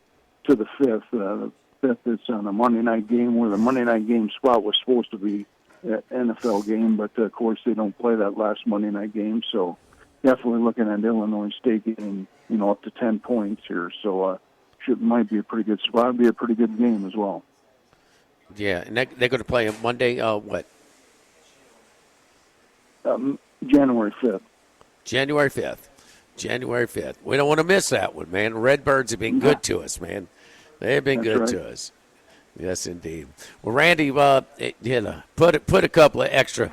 5th. The 5th is on a Monday night game where the Monday night game spot was supposed to be an NFL game, but of course they don't play that last Monday night game. So definitely looking at Illinois State getting up to 10 points here. So might be a pretty good spot. Be a pretty good game as well. Yeah, and they're going to play on Monday. What? January 5th. January 5th. We don't want to miss that one, man. Redbirds have been good to us, man. They've been good to us. Yes, indeed. Well, Randy, put a couple of extra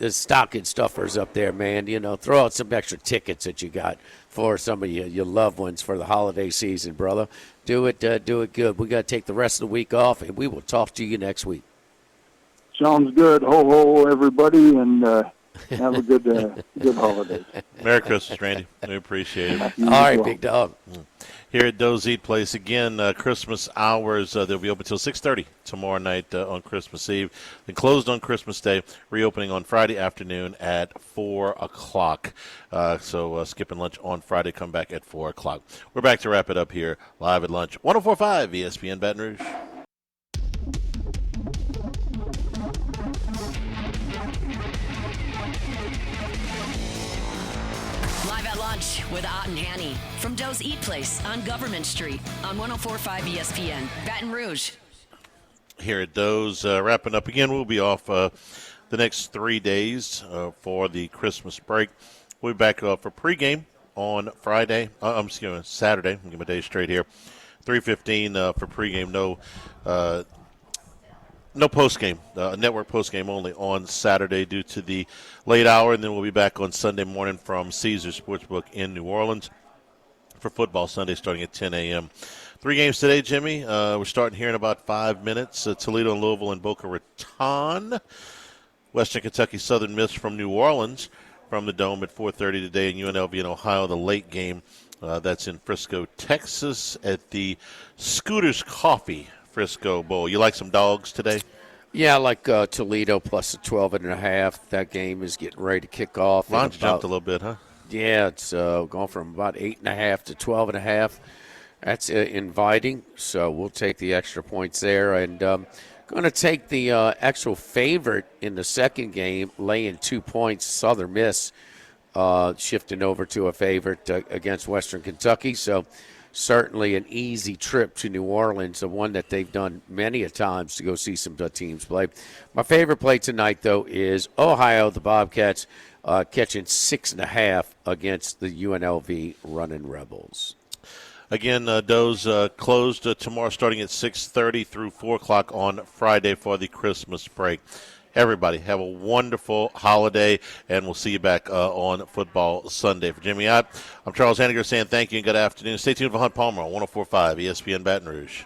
stocking stuffers up there, man. Throw out some extra tickets that you got for some of your loved ones for the holiday season, brother. Do it good. We got to take the rest of the week off, and we will talk to you next week. Sounds good. Ho, ho, everybody, and have a good holiday. Merry Christmas, Randy. We appreciate it. All right, big dog. Here at Doe's Eat Place, again, Christmas hours, they'll be open until 6:30 tomorrow night on Christmas Eve. Then closed on Christmas Day, reopening on Friday afternoon at 4 o'clock. So skipping lunch on Friday, come back at 4 o'clock. We're back to wrap it up here live at lunch. 104.5 ESPN Baton Rouge. Lunch with Ott and Hanny from Doe's Eat Place on Government Street on 104.5 ESPN, Baton Rouge. Here at Doe's, wrapping up again. We'll be off the next 3 days for the Christmas break. We'll be back for pregame on Friday. Saturday. I'm getting my day straight here. 3:15 for pregame. No postgame, network postgame only on Saturday due to the late hour, and then we'll be back on Sunday morning from Caesars Sportsbook in New Orleans for football Sunday starting at 10 a.m. 3 games today, Jimmy. We're starting here in about 5 minutes. Toledo and Louisville and Boca Raton. Western Kentucky Southern Miss from New Orleans from the Dome at 4:30 today, and UNLV in Ohio, the late game. That's in Frisco, Texas at the Scooters Coffee Frisco Bowl. You like some dogs today? Yeah, I like Toledo plus a 12.5. That game is getting ready to kick off. Line's jumped a little bit, huh? Yeah, it's gone from about 8.5 to 12.5. That's inviting, so we'll take the extra points there. And going to take the actual favorite in the second game, laying 2 points, Southern Miss, shifting over to a favorite against Western Kentucky. So certainly an easy trip to New Orleans, the one that they've done many a times to go see some teams play. My favorite play tonight, though, is Ohio, the Bobcats, catching 6.5 against the UNLV Running Rebels. Again, Doe's closed tomorrow starting at 6:30 through 4 o'clock on Friday for the Christmas break. Everybody, have a wonderful holiday, and we'll see you back on Football Sunday. For Jimmy Ott, I'm Charles Hanniger saying thank you and good afternoon. Stay tuned for Hunt Palmer on 104.5 ESPN Baton Rouge.